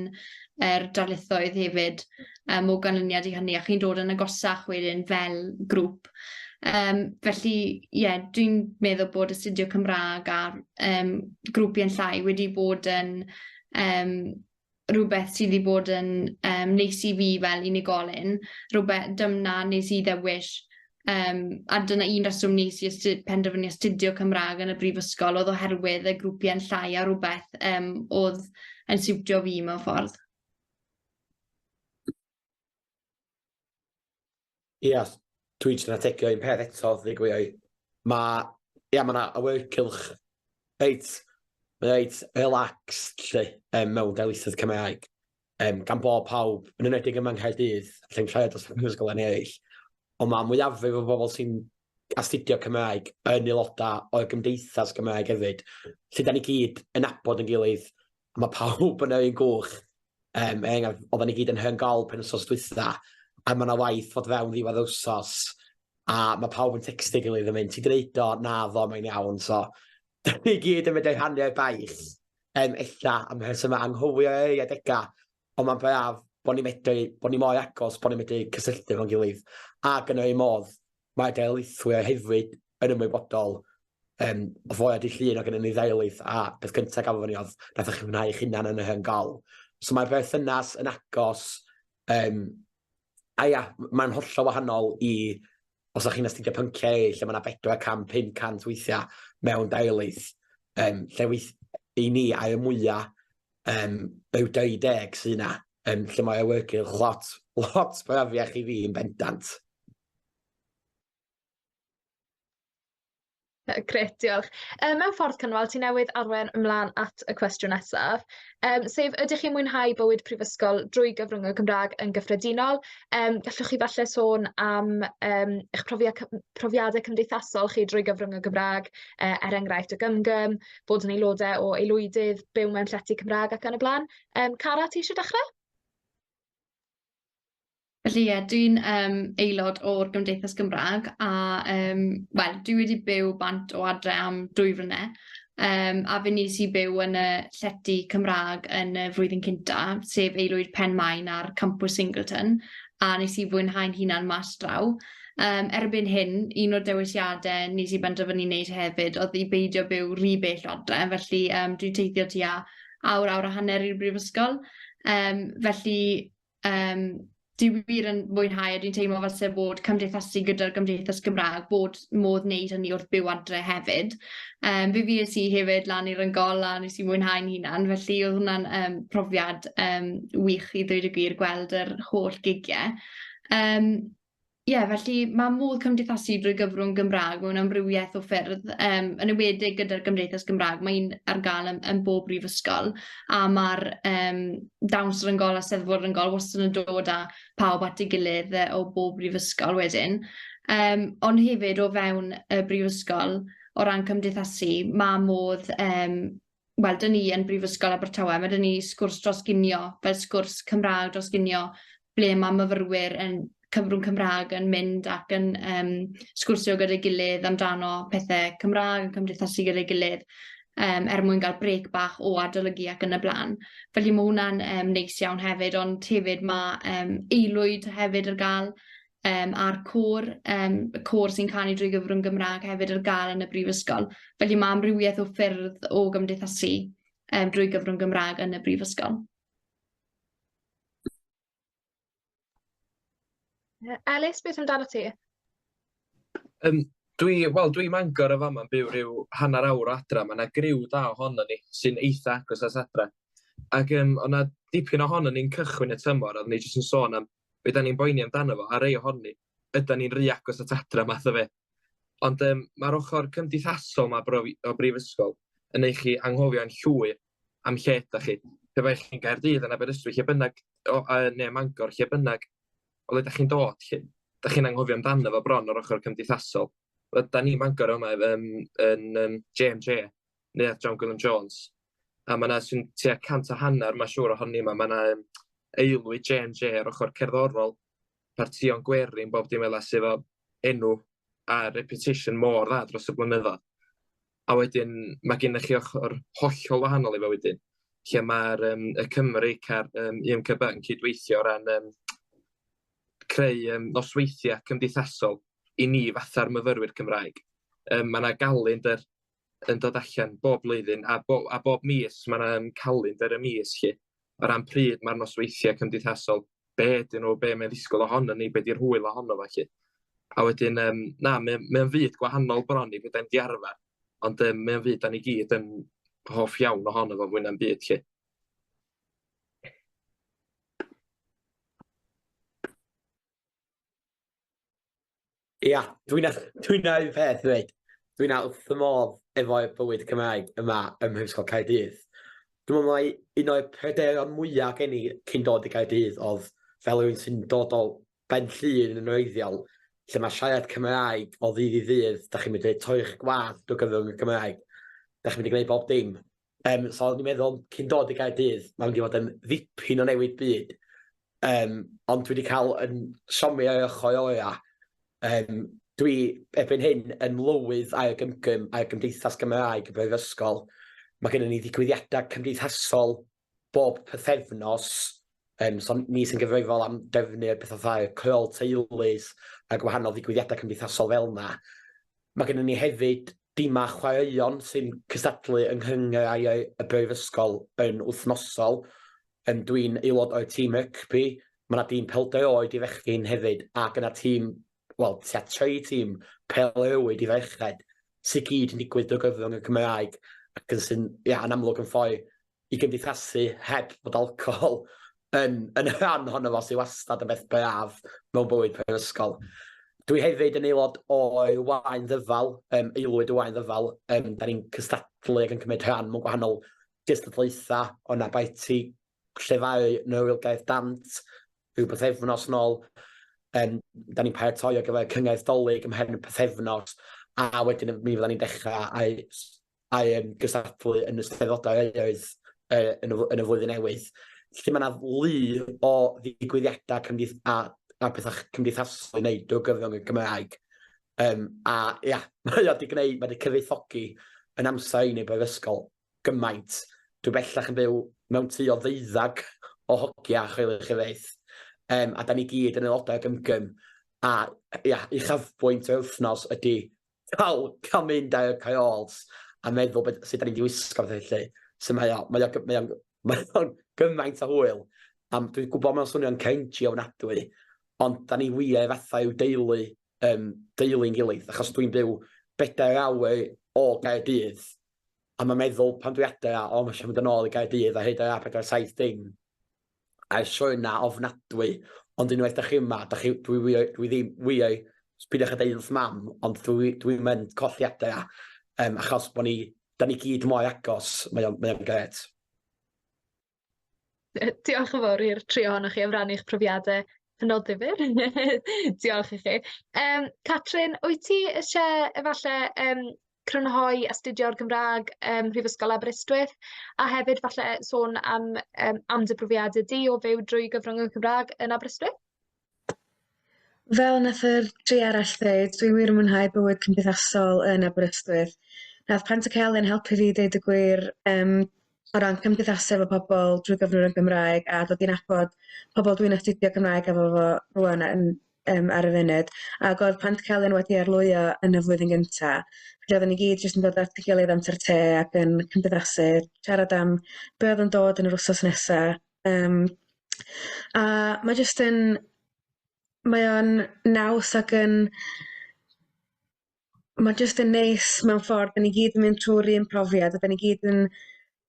darlithoedd hefyd o ganlyniad i hynny, a chi'n dod yn agosach wedyn fel grŵp. Felly, ie, dwi'n meddwl bod Astudio Cymraeg a'r grwpiau'n llai wedi bod yn rhywbeth sydd wedi bod yn neis i fi fel unigolyn, rhywbeth dymna nes i ddewis, a dyna un reswm nes i penderfynu astudio Cymraeg yn y brifysgol, oedd oherwydd y grwpiau'n llai a rhywbeth oedd yn siwtio fi mewn ffordd.
Ia, dwi'n jyst yn ategio un peth eto, ddigwyddau. Mae yna awyrgylch reit relaxed lle mewn darlithoedd Cymraeg. Gan bod pawb, yn enwedig yma yng Nghaerdydd, lle'n siarad dros Prifysgol yn eraill. Ond mae mwyafrif o bobl sy'n astudio Cymraeg yn aelodau o'r gymdeithas Gymraeg hefyd. Lle da ni gyd yn nabod yn gilydd, a mae pawb yn yr un gwch. Oedden ni gyd yn hyngol pen wsos dwytha, a mae yna waith fod fewn ddiwedd wsos, a mae pawb yn textio gilydd yn mynd, ti gwneud o, na ddo, mae'n iawn, so da ni gyd yn mynd i rhannu'r baich, ella am hysym anghywir ei adega, ond mae'n braf bod ni mor agos, bod ni'n medru cysylltu fo'n gilydd, ac yn yr un modd, mae'r deilithwyr hefyd yn ymwybodol o fod i llun o gyda ni ddeilydd, a beth gyntaf gafon ni oedd nath eich wneud eich hunan yn y hyngol. So mae'r berthynas yn agos, a ia, mae'n hollol wahanol i, os ydych chi'n astudio pynciau, lle mae yna 400-500 weithiau mewn deilydd, lle i ni a'r mwyaf ryw 20 sy'n yna, lle mae'n awygu lot brafiach i fi yn bendant.
Grêt, diolch. Mewn ffordd cynnwyl, ti newydd arwain ymlaen at y cwestiwn nesaf, sef ydych chi'n mwynhau bywyd prifysgol drwy gyfrwng y Gymraeg yn gyffredinol? Gallwch chi falle sôn am eich profiadau cymdeithasol chi drwy gyfrwng y Gymraeg, enghraifft o gymgym, bod yn aelodau o aelwydydd, byw mewn llety Cymraeg ac yn y blaen. Cara, ti eisiau dechrau?
Felly ie, dwi'n aelod o'r Gymdeithas Gymraeg a dwi wedi byw bant o adre am 2 flynedd a fe nes i byw yn y llety Cymraeg yn y flwyddyn cynta, sef aelwyd Pen Maen ar campws Singleton, a nes i fwynhau'n hunan mas draw. Erbyn hyn, un o'r dewisiadau nes i benderfynu wneud hefyd oedd i beidio byw rhy bell o adre, felly dwi'n teithio tua awr a hanner i'r brifysgol. Dwi wir yn mwynhau a dwi'n teimlo fel sef bod cymdeithasu gyda'r Gymdeithas Gymraeg bod modd wneud hynny wrth byw adre hefyd. Fe fues i hefyd lan i'r yngol a nes i mwynhau'n hunan, felly oedd hwnna'n profiad wych i ddweud y gwir gweld yr holl gigiau. Felly mae modd cymdeithasu drwy gyfrwng Gymraeg mewn amrywiaeth o ffyrdd, yn enwedig gyda'r Gymdeithas Gymraeg, mae'n ar gael yn bob brifysgol, a mae'r dawns yr yngol a seddfod yr yngol wastad yn dod â pawb at ei gilydd o bob brifysgol wedyn. Ond hefyd o fewn y brifysgol, o ran cymdeithasu, mae modd, dyn ni yn Prifysgol Abertawe, mae dyn ni sgwrs dros ginio, fel sgwrs Cymraeg dros ginio, ble mae myfyrwyr yn cyfrwng Cymraeg yn mynd ac yn sgwrsio gyda'i gilydd amdano pethau Cymraeg, yn cymdeithasu gyda'i gilydd, mwyn cael brec bach o adolygu ac yn y blaen. Felly mae hwnna'n neis iawn hefyd, ond hefyd mae aelwyd hefyd ar gael a'r côr, y côr sy'n canu drwy gyfrwng Gymraeg hefyd ar gael yn y brifysgol. Felly mae amrywiaeth o ffyrdd o gymdeithasu drwy gyfrwng Gymraeg yn y brifysgol.
Elis, beth amdano ti?
Dwi Mangor y fama'n byw rhyw hanner awr adra, mae yna griw da ohono ni sy'n eitha agos as adra. Ac o'na dipyn ohono ni'n cychwyn y tymor, oedd ni jyst yn sôn am beth da ni'n boeni amdano fo, a rei ohoni, ydda ni'n rhy agos at adra math o fe. Ond mae'r ochr cymdeithasol ma o brifysgol yn eich chi anghofio'n llwy am lle da chi. Pe bai chi'n Caerdydd yn Aberystwyth, lle bynnag, neu Mangor, lle bynnag, o le da chi'n dod, da chi'n anghofio amdano fo bron o'r ochr cymdeithasol. Da ni Mangor yma yn J&J, neu John Gwilym Jones. A mae yna tua 150, mae'n siŵr ohoni yma, mae yna aelwyd J&J ar ochr cerddorol, Partion Gwerin, bob dim ela sydd o enw a repetition mor dda dros y blynyddoedd. A wedyn mae gennych chi ochr hollol wahanol i fe wedyn, lle mae'r y Cymru IMCB yn cydweithio o ran creu nosweithiau cymdeithasol i ni fatha'r myfyrwyr Cymraeg. Mae yna galendr yn dod allan bob blwyddyn a bob mis mae yna calendr y mis lle o ran pryd mae'r nosweithiau cymdeithasol, be ydyn nhw, be mae'n ddisgwyl ohono ni, be di'r hwyl ohono fe lle. A wedyn, mae'n fyd gwahanol bron i beth di arfer, ond mae'n fyd da ni gyd yn hoff iawn ohono fo fwy na'n byd lle.
Ia, dwi'n ei peth ddweud. Dwi'n wrth y modd efo'r bywyd Cymraeg yma ym Prifysgol Caerdydd. Dwi'n meddwl mai un o'r pryderon mwyaf gen i cyn dod i Caerdydd oedd fel rhywun sy'n dod o ben llun yn wreiddiol. lle mae siarad Cymraeg o ddydd i ddydd, da chi'n mynd i torri'ch gwadd drwy gyfrwng y Cymraeg, da chi'n mynd i gwneud bob dim. So o'n i'n meddwl, cyn dod i Gaerdydd, mae'n mynd i fod yn ddipyn o newid byd. Ond dwi wedi cael yn siomi ar ochr oia. Dwi erbyn hyn yn mlwydd a'r gymgym a'r Gymdeithas Gymraeg y Brifysgol. Mae gennym ni ddigwyddiadau cymdeithasol bob pythefnos. So ni sy'n gyfrifol am defnydd beth oedd crol teulus a gwahanol ddigwyddiadau cymdeithasol fel yna. Mae gennym ni hefyd dima chwaraeon sy'n cystadlu yng nghyngau y Brifysgol yn wythnosol. Dwi'n aelod o'r tîm rygbi. Mae yna dîm pelder oed i fechgyn hefyd ac yna tîm, wel, tri tîm pel-rywyd i ferched sy'n gyd yn digwydd drwy gyfrwng y Cymraeg ac yn amlwg yn ffoi i gymdeithasu heb fod alcohol yn rhan honno fo sy'n wastad yn beth braf mewn bywyd Prifysgol. Dwi hefyd yn aelod o'r wain ddyfal, aelwyd y wain ddyfal. Da ni'n cystadlu ac yn cymryd rhan mewn gwahanol gystadlaethau o'na baiti llefaru yn yr Ilgaeth Dant rhyw bythefnos nôl. Da ni'n paratoi ar gyfer cyngerdd dolyg ymhen y pythefnos a wedyn mi fydda ni'n dechrau a'i gystadlu yn y Steddfodau Eraidd yn y flwyddyn newydd. Felly mae yna lu o ddigwyddiadau a pethau cymdeithasol i wneud drwy gyfrwng y Gymraeg. Mae wedi cyfoethogi yn amser i ni Brifysgol gymaint. Dwi bellach yn byw mewn tŷ o ddeuddag o hogia a chweilych chyfeith. A da ni gyd yn aelodau gymgym. Uchafbwynt yr wythnos ydy cael mynd ar y caeols a meddwl sut da ni wedi wisgo felly. So mae o'n gymaint o hwyl. Dwi'n gwybod mewn swnio'n cringy ofnadwy, ond da ni wir fatha yw deulu'n gilydd, achos dwi'n byw 4 awr o Gaerdydd, a mae'n meddwl pan dwi adra, mae eisiau mynd yn ôl i Gaerdydd a hyd ar A470, a'r siwrna ofnadwy, ond unwaith da chi yma, dwi ddim wir, sbydwch a deud wrth mam, ond dwi'n mynd colli adra, achos da ni gyd mor agos, mae'n gret.
Diolch yn fawr i'r trio ohonoch chi am rannu eich profiadau hynod ddifyr. Diolch i chi. Catrin, wyt ti eisiau efallai crynhoi astudio'r Gymraeg Prifysgol Aberystwyth a hefyd falle sôn am dy profiadau di o fyw drwy gyfrwng y Gymraeg yn Aberystwyth?
Fel nath yr tri arall dweud, dwi wir yn mwynhau bywyd cymdeithasol yn Aberystwyth. Nath pwnc yn helpu fi deud y gwir o ran cymdeithasu efo pobl drwy gyfrwng y Gymraeg a dod i'n nabod pobl dwi'n astudio Cymraeg efo fo rwan ar y funud. Ac oedd pwnc wedi arlwyo yn y flwyddyn gyntaf. Felly oedden ni gyd jyst yn dod at ei gilydd amser te ac yn cymdeithasu, siarad am be oedd yn dod yn yr wsos nesaf. A mae o'n naws ac mae jyst yn neis mewn ffordd. Da ni gyd yn mynd trwy'r un profiad a da ni gyd yn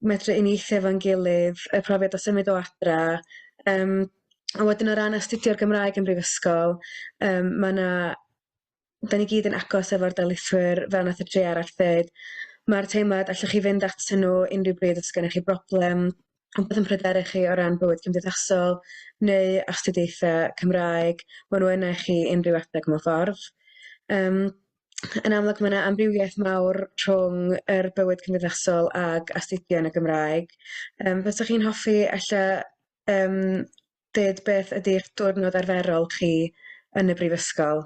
medru uniaethu efo'n gilydd, y profiad o symud o adra. A wedyn o ran astudio'r Gymraeg yn Brifysgol, da ni gyd yn agos efo'r darlithwyr fel nath y tri arall ddeud. Mae'r teimlad allwch chi fynd atyn nhw unrhyw bryd os gennych chi broblem, beth yn pryderu chi o ran bywyd cymdeithasol neu astudiaethau Cymraeg, maen nhw yna i chi unrhyw adeg mewn ffordd. Yn amlwg mae yna amrywiaeth mawr rhwng yr bywyd cymdeithasol ag astudio yn y Gymraeg. Fysach chi'n hoffi dweud beth ydy'ch diwrnod arferol chi yn y Brifysgol?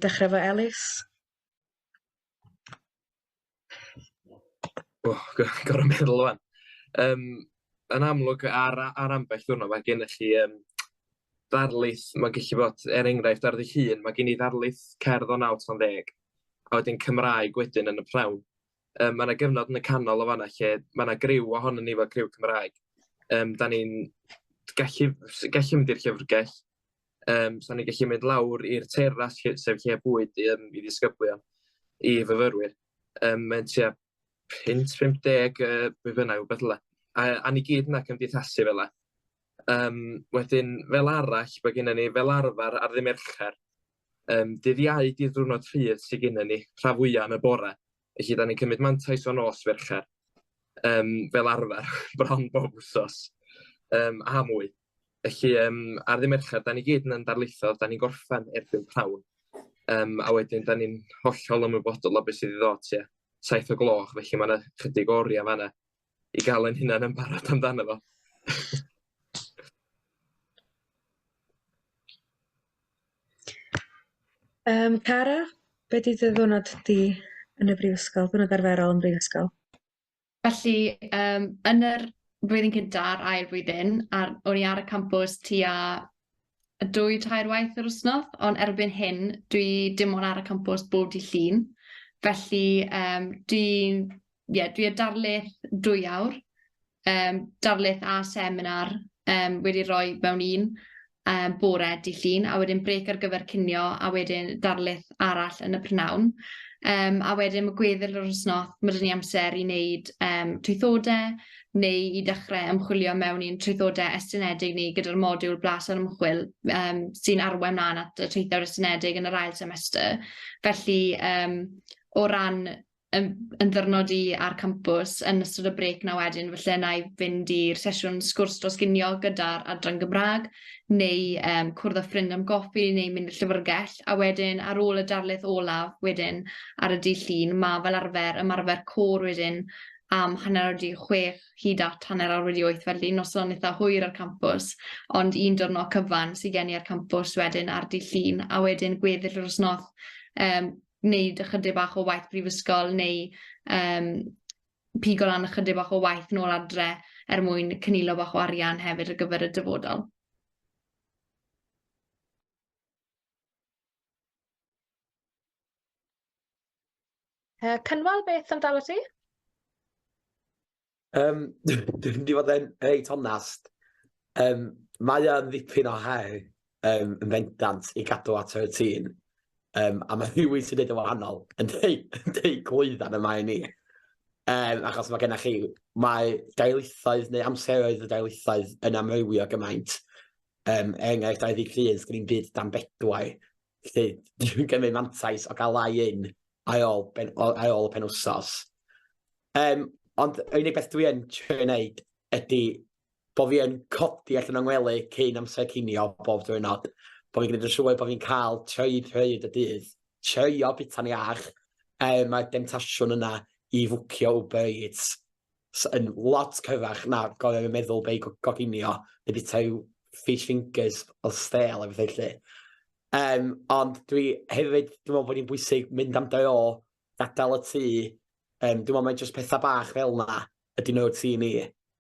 Dechrau fo Elis?
Gorau meddwl wan. Yn amlwg ar ambell diwrnod mae gennych chi ddarlith, mae gallu bod, enghraifft ar ddych hun, mae gen i ddarlith cerdd o 910, a wedyn Cymraeg wedyn yn y pnawn. Mae yna gyfnod yn y canol o fanna lle mae yna griw ohono ni fel griw Cymraeg. Da ni'n gallu mynd i'r llyfrgell, so ni'n gallu mynd lawr i'r teras sef lle bwyd i ddisgyblion, i fyfyrwyr. Mae'n tua 50 be bynnag o beth yla. A ni gyd yna cymdeithasu fel yna. Wedyn fel arall, mae gennym ni fel arfer ar ddi Mercher. Dydd Iau, dydd diwrnod rhydd sydd gennym ni, rha fwyaf yn y bore. Felly, da ni'n cymryd mantais o nos Mercher. Fel arfer, bron bob wsos. A mwy. Felly, ar ddi Mercher, da ni gyd yn darlithoedd, da ni'n gorffen erbyn prawn. A wedyn, da ni'n hollol ymwybodol o beth sydd i ddod tua 7 o gloch, felly mae yna chydig oriau fan'na i gael ein hunain yn barod amdano fo.
Cara, be di dy ddwrnod di yn y brifysgol, ddwrnod arferol yn brifysgol?
Felly, yn yr blwyddyn cyntaf, ail blwyddyn, o'n i ar y campws tua 2-3 waith yr wythnos, ond erbyn hyn, dwi dim ond ar y campws bob dydd Llun. Felly, dwi ar darlith 2 awr, darlith a seminar wedi rhoi mewn un bore dydd Llun, a wedyn brec ar gyfer cinio, a wedyn darlith arall yn y prynawn. A wedyn mae gweddill yr wythnos, mae dyn ni amser i wneud traethodau, neu i dechrau ymchwilio mewn i'n traethodau estynedig ni gyda'r modiwl blas ar ymchwil sy'n arwain mlaen at y traethawd estynedig yn yr ail semestr. Felly, o ran yn ddyrnod i ar campws yn ystod y brec na wedyn, felly yna i fynd i'r sesiwn sgwrs dros ginio gyda'r adran Gymraeg, neu cwrdd â ffrind am goffi, neu mynd i'r llyfrgell, a wedyn ar ôl y darlith olaf wedyn ar y dydd Llun, mae fel arfer ymarfer côr wedyn am hanner awr 6 hyd at hanner awr 8, felly noson eitha hwyr ar campws, ond un diwrnod cyfan sydd gen i ar campws wedyn ar dydd Llun, a wedyn gweddill yr wythnos wneud ychydig bach o waith brifysgol neu pigo lan ychydig bach o waith nôl adre mwyn cynilo bach o arian hefyd ar gyfer y dyfodol.
Cynwal, beth amdano ti?
Dwi'n di fod yn reit onast. Mae o'n ddipyn o her yn bendant i gadw at y tîn. A mae rhywun sy'n neud yn wahanol yn deud glwyddan yma i ni. Achos mae gennych chi, mae dailithoedd neu amseroedd y dailithoedd yn amrywio gymaint. Enghraifft oedd i llun sgyn i'n byd dan bedwar. Lle dwi'n gymryd mantais o gael lai un ar ôl y penwsos. Ond yr unig beth dwi yn trio wneud ydy bod fi yn codi allan o'n gwely cyn amser cinio bob diwrnod. Bod fi'n gwneud yn siŵr bod fi'n cael troi pryd y dydd, treio bita ni ach, mae'r demtasiwn yna i fwcio Uber Eats yn lot cyfach na gorau yn meddwl be i goginio, neu bita yw fish fingers o stel a bethau lle. Ond dwi hefyd, dwi'n meddwl bod hi'n bwysig mynd am dro, gadael y tŷ, dwi'n meddwl mae'n jyst pethau bach fel yna ydy nhw'r tŷ ni,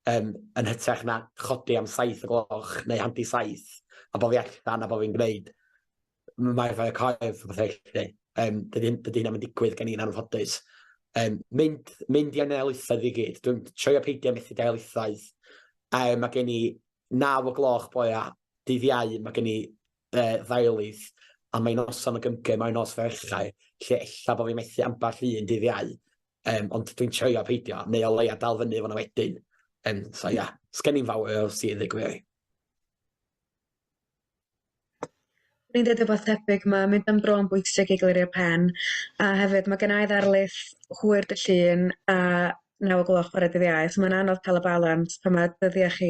yn hytrach na chodi am 7 o gloch neu handi 7. A bod fi allan a bod fi'n gwneud mae'r fe coef o bethau lle. Dydy hynna'n digwydd gen i'n anffodus. Mynd i anelithoedd i gyd. Dwi'n trio peidio methu dailithoedd. Mae gen i 9 o gloch boia, dydd Iau, mae gen i ddailydd, a mae'n noson o gymgym mae'n nos ferchau, lle ella bod fi'n methu amball un dydd Iau. Ond dwi'n trio peidio, neu o leia dal fyny fo'na wedyn. So ia, sgen i'n fawr o sydd i gwir.
Ni'n dweud rhywbeth tebyg, mae mynd am dro yn bwysig i glirio'r pen, a hefyd mae gen i ddarlith hwyr dy llun a 9 o gloch ar y dydd Iau, so mae'n anodd cael y balans pan mae dyddiau chi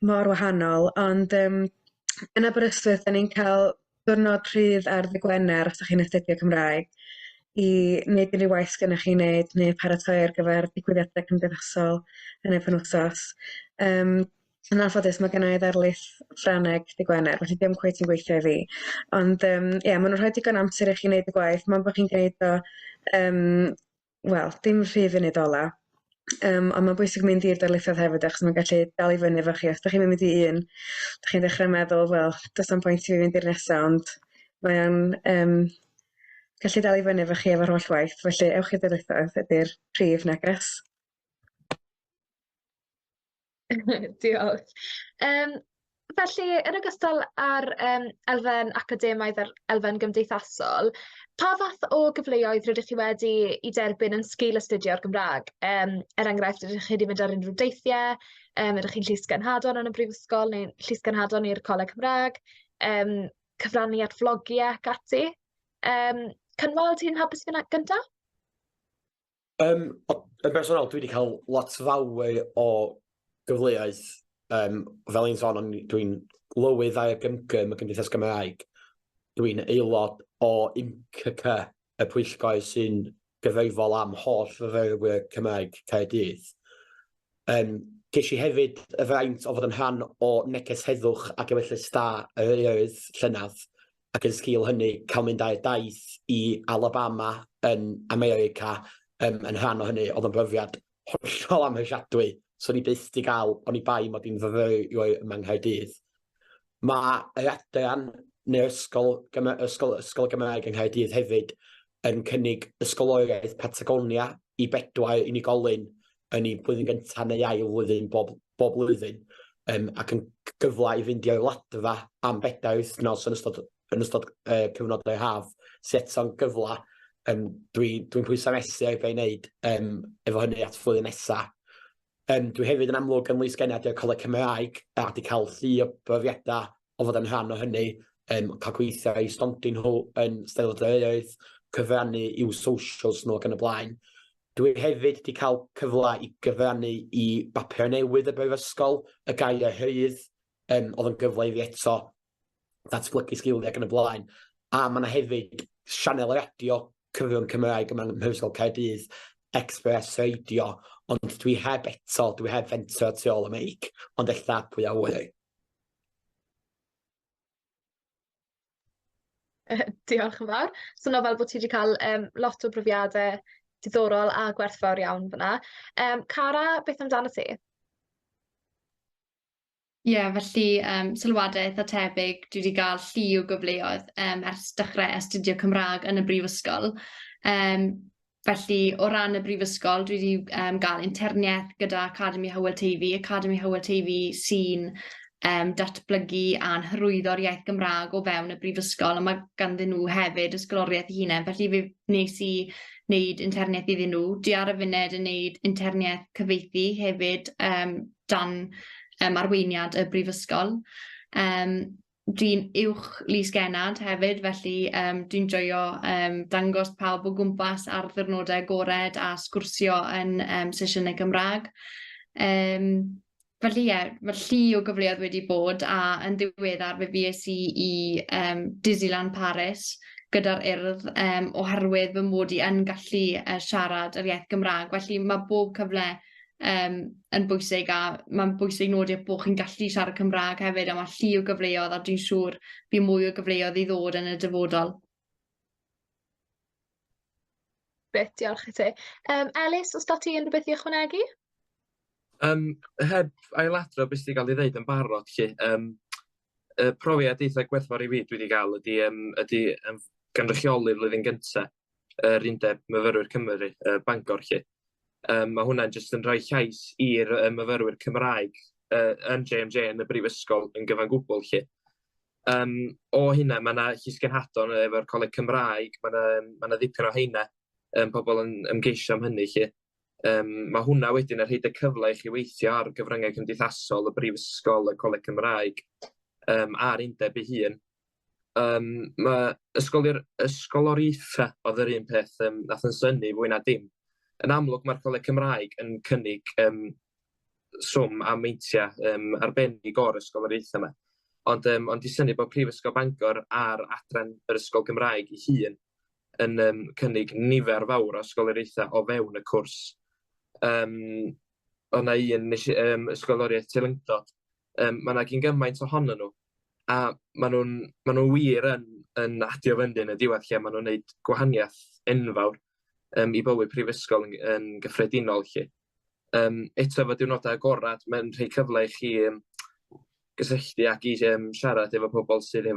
mor wahanol, ond yn Aberystwyth, da ni'n cael diwrnod rhydd ar ddy Gwener os ydych chi'n astudio Cymraeg, i wneud unrhyw waith gennych chi'n wneud neu paratoi ar gyfer digwyddiadau cymdeithasol yn y penwythnos. Yn anffodus, mae gen i ddarlith Ffrangeg dy Gwener, felly dim cweit yn gweithio i fi. Ond maen nhw'n rhoi digon amser i chi wneud y gwaith, mae'n bod chi'n gwneud o, dim rhydd i wneud ola. Ond mae'n bwysig mynd i'r darlithoedd hefyd, achos mae'n gallu dal i fyny efo chi. Os ydych chi'n mynd i un, ydych chi'n dechrau meddwl, does am pwynt i fi fynd i'r nesaf, ond mae'n gallu dal i fyny efo chi efo'r holl waith. Felly, ewch i'r darlithoedd ydy'r prif neges.
Diolch. Felly, yn ogystal â'r elfen academaidd a'r elfen gymdeithasol, pa fath o gyfleoedd rydych chi wedi i derbyn yn sgil astudio'r Gymraeg? Enghraifft, ydych chi wedi mynd ar unrhyw deithiau, ydych chi'n llys genhadon yn y brifysgol neu llys genhadon i'r Coleg Cymraeg, cyfrannu at vlogiau ac ati. Cynwal, ti'n hapus fyna gyntaf?
Yn bersonol, dwi wedi cael lot fawr o gyfleoedd, fel un sôn, dwi'n lywydd ar y gymgym y Gymdeithas Gymraeg. Dwi'n aelod o IMCC, y pwyllgor sy'n gyfrifol am holl fyfyrwyr Cymraeg Caerdydd. Ges i hefyd y fraint o fod yn rhan o neges heddwch ac efelydd da yr Erydd llynedd, ac yn sgil hynny cael mynd â'r daith i Alabama yn America yn rhan o hynny. Oedd yn brofiad hollol amhyrsiadwy, so ni byth di gael, o'n i bai mod i'n fyfyrwyr yma yng Nghaerdydd. Mae yr adran neu'r ysgol Gymraeg yng Nghaerdydd hefyd yn cynnig ysgoloriaeth Patagonia i 4 unigolyn yn ei blwyddyn gyntaf neu ail flwyddyn bob blwyddyn, ac yn gyfle i fynd i'r wladfa am 4 wythnos yn ystod cyfnod o'r haf, sy'n eto'n gyfle dwi'n pwysamesu ar be'i wneud efo hynny at flwyddyn nesaf. Dwi hefyd yn amlwg yn lysgenad i'r Coleg Cymraeg a wedi cael llu o brofiadau o fod yn rhan o hynny, cael gweithio i stondin nhw yn Steddfod yr Erydd, cyfrannu i'w socials nhw ac yn y blaen. Dwi hefyd wedi cael cyfle i gyfrannu i bapur newydd y brifysgol, y gair hydd, oedd yn gyfle i fi eto ddatblygu sgiliau ac yn y blaen. A mae yna hefyd sianel radio cyfrwng Cymraeg yma yng Prifysgol Caerdydd, Express Radio, ond dwi heb fentro tu ôl y meic, ond ella pwy a wyr.
Diolch yn fawr. So fel bod ti wedi cael lot o brofiadau diddorol a gwerthfawr iawn fyna. Cara, beth amdano ti?
Felly sylwadau eitha tebyg, dwi wedi cael llu o gyfleoedd ers dechrau astudio Cymraeg yn y brifysgol. Felly, o ran y brifysgol, dwi wedi cael interniaid gyda Academi Hywel Teifi sy'n datblygu a'n hyrwyddo'r iaith Gymraeg o fewn y brifysgol, a mae ganddyn nhw hefyd ysgoloriaeth eu hunain. Felly fe wnes i wneud interniaeth iddyn nhw. Dwi ar y funud yn wneud interniaeth cyfieithu hefyd dan arweiniad y brifysgol. Dwi'n uwch lysgenad hefyd, felly dwi'n joio dangos pawb o gwmpas ar ddiwrnodau agored a sgwrsio yn sesiynau Cymraeg. Felly mae llu o gyfleoedd wedi bod, a yn ddiweddar fe fues i Disneyland Paris gyda'r urdd oherwydd fy mod i yn gallu siarad yr iaith Gymraeg. Felly mae bob cyfle yn bwysig, a mae'n bwysig nodi bod chi'n gallu siarad Cymraeg hefyd, a mae llu o gyfleoedd, a dwi'n siŵr fi mwy o gyfleoedd i ddod yn y dyfodol.
Beth, diolch i ti. Elis, os da ti unrhyw beth i ychwanegu?
Heb ailadro beth sydd wedi cael ei ddeud yn barod, y profiad eitha gwerthfawr i fi dwi wedi cael ydy gynrychioli flwyddyn gyntaf yr undeb myfyrwyr Cymru, Bangor. Mae hwnna'n jyst yn rhoi llais i'r myfyrwyr Cymraeg yn JMJ yn y brifysgol yn gyfan gwbl. O hynna, mae yna llysgenhadon efo'r Coleg Cymraeg, mae yna ddipyn o heina, pobl yn ymgeisio am hynny. Mae hwnna wedyn yn rhaid y cyfle i chi weithio ar gyfryngau cymdeithasol, y brifysgol, y Coleg Cymraeg, a'r undeb ei hun. Mae ysgoloriaethau oedd yr un peth nath yn synnu fwy na dim. Yn amlwg mae'r Coleg Cymraeg yn cynnig swm a meintiau arbennig o'r ysgoloriaethau yma. Ond i synnu bod Prifysgol Bangor a'r adran yr ysgol Gymraeg ei hun yn cynnig nifer fawr o ysgoloriaethau o fewn y cwrs. O'na un ysgoloriaeth teilyngdod. Mae yna gyn gymaint ohonyn nhw, a maen nhw wir yn adio fyny yn y diwedd, lle maen nhw'n gwneud gwahaniaeth enfawr i bywyd prifysgol yn gyffredinol. Eto efo diwrnodau agorad, mae'n rhoi cyfle i chi gysylltu ac i siarad efo pobl sydd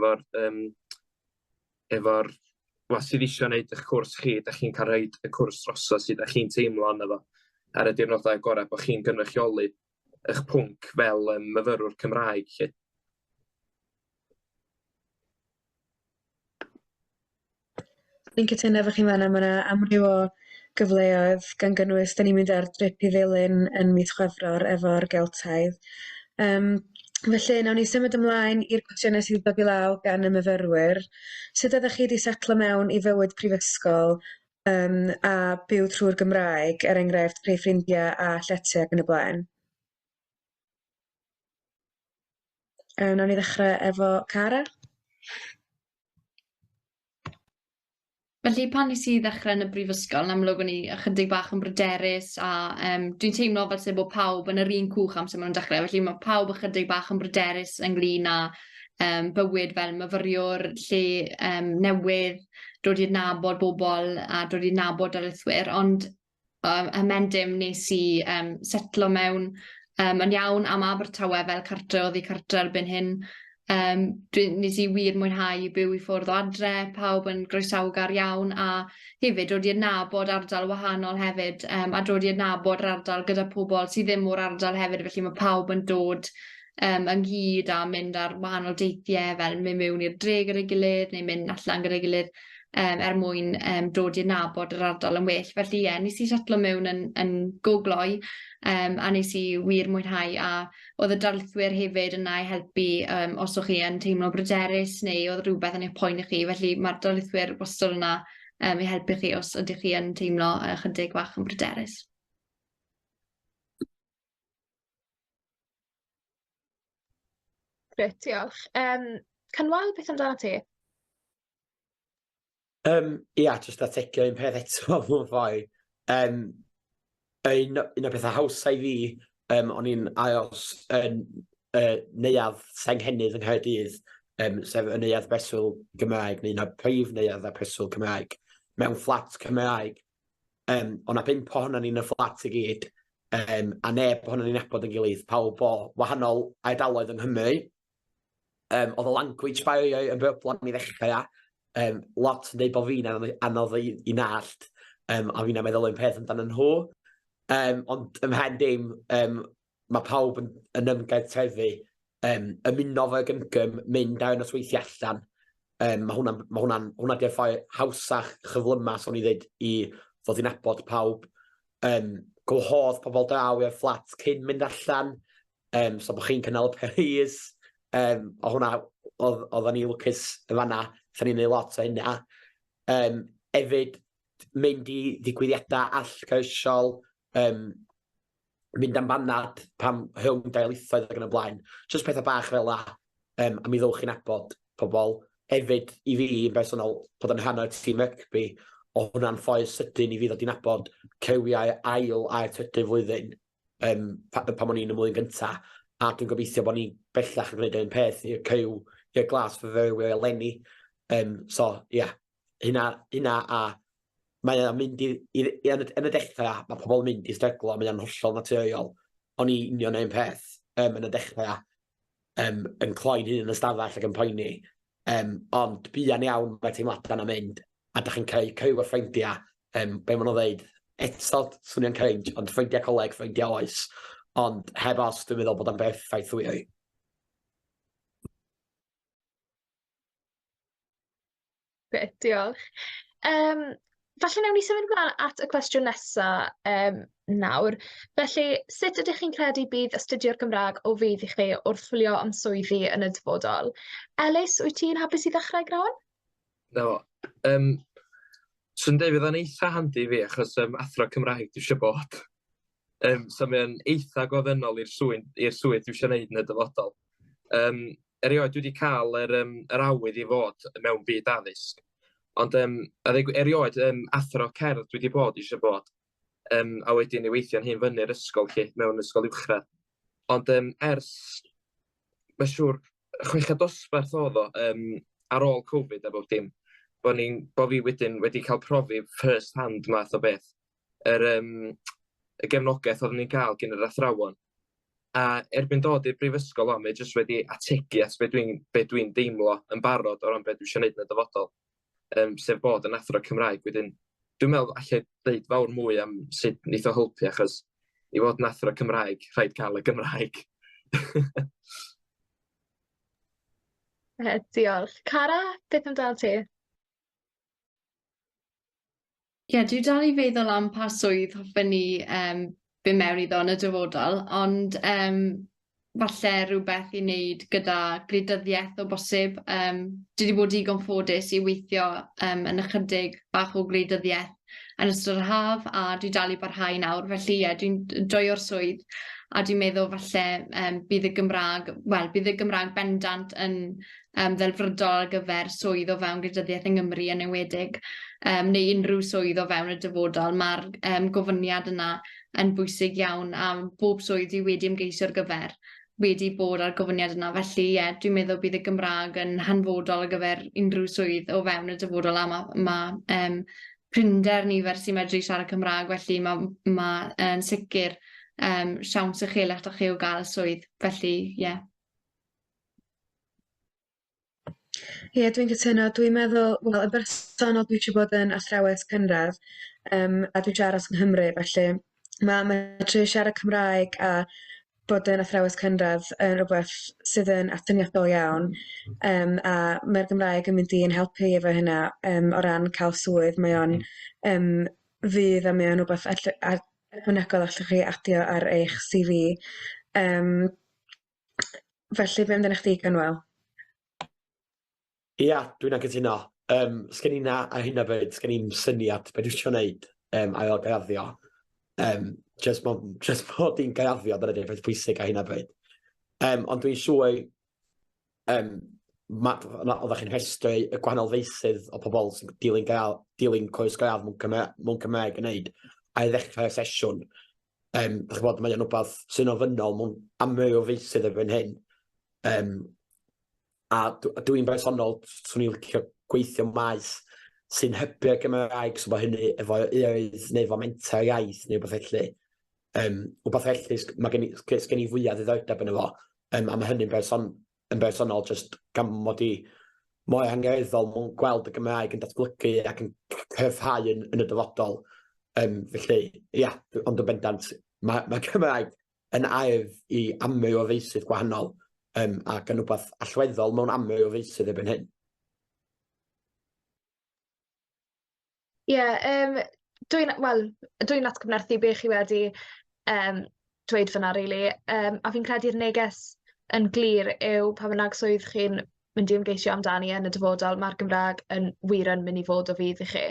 sydd eisiau gwneud eich cwrs chi, da chi'n cael rhaid y cwrs drosodd sydd da chi'n teimlo yna fo ar y diwrnodau agorad, bod chi'n gynrychioli eich pwnc fel myfyrwr Cymraeg.
Dwi'n cytuno efo chi fan'na, mae yna amryw o gyfleoedd gan gynnwys, da ni'n mynd ar drip i ddilyn yn mis Chwefror efo'r Geltaidd. Felly, nawn ni symud ymlaen i'r cwestiynau sydd wedi dod i law gan y myfyrwyr. Sut ydych chi wedi setlo mewn i fywyd prifysgol a byw trwy'r Gymraeg, enghraifft creu ffrindiau a llety ac yn y blaen? Nawn ni ddechrau efo Cara.
Felly pan nes i ddechrau yn y brifysgol, yn amlwg o'n i ychydig bach yn bryderus a dwi'n teimlo fel sef bod pawb yn yr un cwch amser maen nhw'n dechrau. Felly mae pawb ychydig bach yn bryderus ynglyn â bywyd fel myfyriwr, lle newydd, dod i'r nabod bobl a dod i'r nabod darlithwyr. Ond ymendym nes i setlo mewn yn iawn am Abertawe fel cartre, oedd i cartre erbyn hyn. Nes i wir mwynhau i byw i ffwrdd o adre, pawb yn groesawgar iawn, a hefyd dod i'r nabod ardal wahanol hefyd, a dod i'r nabod yr ardal gyda pobl sydd ddim o'r ardal hefyd, felly mae pawb yn dod ynghyd a mynd ar wahanol deithiau, fel mynd mewn i'r dre gyda'i gilydd, neu mynd allan gyda'i gilydd, mwyn dod i'r nabod yr ardal yn well. Felly nes i setlo mewn yn gogloi, a nes i wir mwynhau, a oedd y darlithwyr hefyd yna i helpu os o'ch chi yn teimlo bryderus neu oedd rhywbeth yn eich poen i chi. Felly mae'r darlithwyr wastad yna i helpu chi os ydych chi yn teimlo chydig bach yn bryderus.
Grêt, diolch. Cynwal, beth amdano ti?
Ia, jyst ategio un peth eto mewn ffordd. Un o bethau hawsa i fi, o'n i'n aros yn neuadd Senghennydd yng Nghaerdydd, sef y neuadd Prifysgol Gymraeg, neu un o'r prif neuadd y Prifysgol Cymraeg, mewn fflat Cymraeg. Ond na 5 ohonon ni'n y fflat i gyd, a neb ohonon ni'n nabod yn gilydd, pawb o wahanol ardaloedd yng Nghymru. Oedd y language barrier yn broblam i ddechrau, lot yn dweud bod fi'n anodd i nallt, a fi'n meddwl yn peth amdano nhw. Ond ymhen dim, mae pawb yn ymgartrefu, ymuno fo'r gymgym, mynd ar y nosweithio allan. Mae hwnna di'r ffordd hawsach chyflymas o'n i ddweud i ddod i nabod pawb. Gwhodd pobl draw i'r fflat cyn mynd allan, so bod chi'n cynnal peris. O hwnna, oedden ni lwcus y fanna, lle ni'n neud lot o hynna. Hefyd, mynd i ddigwyddiadau allgyrsiol, mynd am banad pam rhwng darlithoedd ac yn y blaen. Just pethau bach fel la, a mi ddowch i nabod pobl. Hefyd, i fi yn bersonol, bod yn rhan o'r tîm rygbi, o hwnna'n ffordd sydyn i fi ddod i nabod cywiau ail a'r 3 flwyddyn, pam o'n i'n y mlwyddyn gynta. A dwi'n gobeithio bod ni bellach yn gwneud un peth i'r cyw, i'r glas fyfyrwyr eleni. So, ia, hynna a mae o'n mynd yn y dechrau, mae pobl yn mynd i stryglo, mae o'n hollol naturiol. O'n i union un peth yn y dechrau, yn cloi'n hyn yn y stafell ac yn poeni. Ond buan iawn mae teimladau yna'n mynd, a da chi'n creu cyw o ffrindiau, be maen nhw'n dweud, eto swnio'n cringe, ond ffrindiau coleg, ffrindiau oes. Ond heb os dwi'n meddwl bod o'n berffaith wir.
Grêt, diolch. Falle newn ni symud ymlaen at y cwestiwn nesaf nawr. Felly, sut ydych chi'n credu bydd astudio'r Gymraeg o fydd i chi wrth chwilio am swyddi yn y dyfodol? Elis, wyt ti'n hapus i ddechrau grawn?
No. So'n deud fydd yn eitha handi fi, achos athro Cymraeg dwi eisiau bod. So mae'n eitha gofynol i'r swydd dwi eisiau gwneud yn y dyfodol. Erioed dwi wedi cael yr awydd i fod mewn byd addysg. Ond erioed athro cerdd dwi wedi bod eisiau bod. A wedyn i weithio'n hyn fyny'r ysgol chi, mewn ysgol uwchradd. Ond ers, mae'n siŵr, 6 dosbarth oedd o ar ôl Covid a bob dim, bo fi wedyn wedi cael profi first hand math o beth. Y gefnogaeth oedden ni'n cael gen yr athrawon. A erbyn dod i'r brifysgol o'n, mae jyst wedi ategu at be dwi'n deimlo yn barod o ran be dwi eisiau gwneud yn y dyfodol. Sef bod yn athro Cymraeg. Wedyn, dwi'n meddwl allai dweud fawr mwy am sut wneith o helpu, achos i fod yn athro Cymraeg, rhaid cael y Gymraeg.
Diolch. Cara, beth amdano ti?
Ie, dwi dal i feddwl am pa swydd hoffen ni be mewn iddo yn y dyfodol, ond falle rhywbeth i wneud gyda gwleidyddiaeth o bosib. Dwi wedi bod digon ffodus i weithio yn ychydig bach o gwleidyddiaeth yn ystod yr haf, a dwi dal i barhau nawr, felly ie, dwi'n joio'r swydd. a dwi'n meddwl falle bydd y Gymraeg bendant yn ddelfrydol ar gyfer swydd o fewn gwleidyddiaeth yng Nghymru yn enwedig, neu unrhyw swydd o fewn y dyfodol. Mae'r gofyniad yna yn bwysig iawn a bob swydd dwi wedi ymgeisio ar gyfer wedi bod ar gofyniad yna. Felly, dwi'n meddwl bydd y Gymraeg yn hanfodol ar gyfer unrhyw swydd o fewn y dyfodol, a mae prinder nifer sy'n medru siarad Cymraeg, felly mae'n sicr siawns uchelach da chi o gael swydd. Felly,
Ie, dwi'n cytuno. Dwi'n meddwl, wel, y bersonol dwi eisiau bod yn athrawes cynradd, a dwi'n siarad yng Nghymru, felly mae medru siarad Cymraeg a bod yn athrawes cynradd yn rhywbeth sydd yn atyniadol iawn, a mae'r Gymraeg yn mynd i'n helpu efo hynna o ran cael swydd. Mae o'n fydd a mae o'n rhywbeth ychwanegol allwch chi adio ar eich CV. Felly, be amdano chdi, Ganwel?
Ia, dwi'n anghytuno. Sgen i na ar hyn o bryd, sgen i'n syniad beth dwi'n eisiau gwneud ail garaddio. Just bod i'n garaddio, dyna di'r peth pwysig ar hyn o bryd. Ond dwi'n siŵr, oeddech chi'n rhestru y gwahanol feisydd o pobl sy'n dilyn cwrs gradd mewn Cymraeg yn neud, a i ddechrau'r sesiwn. Dych bod, mae'n rhywbeth sy'n ofynnol mewn amryw o feisydd erbyn hyn. A dwi'n bersonol, swn i'n licio gweithio maes sy'n hybu'r Gymraeg, so bod hynny efo erydd neu efo mentor iaith neu rhywbeth felly. Rhywbeth felly, mae gen i fwyaf ddiddordeb yn efo, a mae hynny'n bersonol jyst gan mod i mor angerddol mewn gweld y Gymraeg yn datblygu ac yn cryfhau yn y dyfodol. Felly, ia, ond yn bendant, mae Gymraeg yn arf i amryw o feisydd gwahanol, ac yn rhywbeth allweddol mewn amryw o feisydd erbyn hyn.
Ie, dwi'n atgyfnerthu be chi wedi dweud fyna, rili. A fi'n credu'r neges yn glir yw pa bynnag swydd chi'n mynd i ymgeisio amdani yn y dyfodol, mae'r Gymraeg yn wir yn mynd i fod o fydd i chi.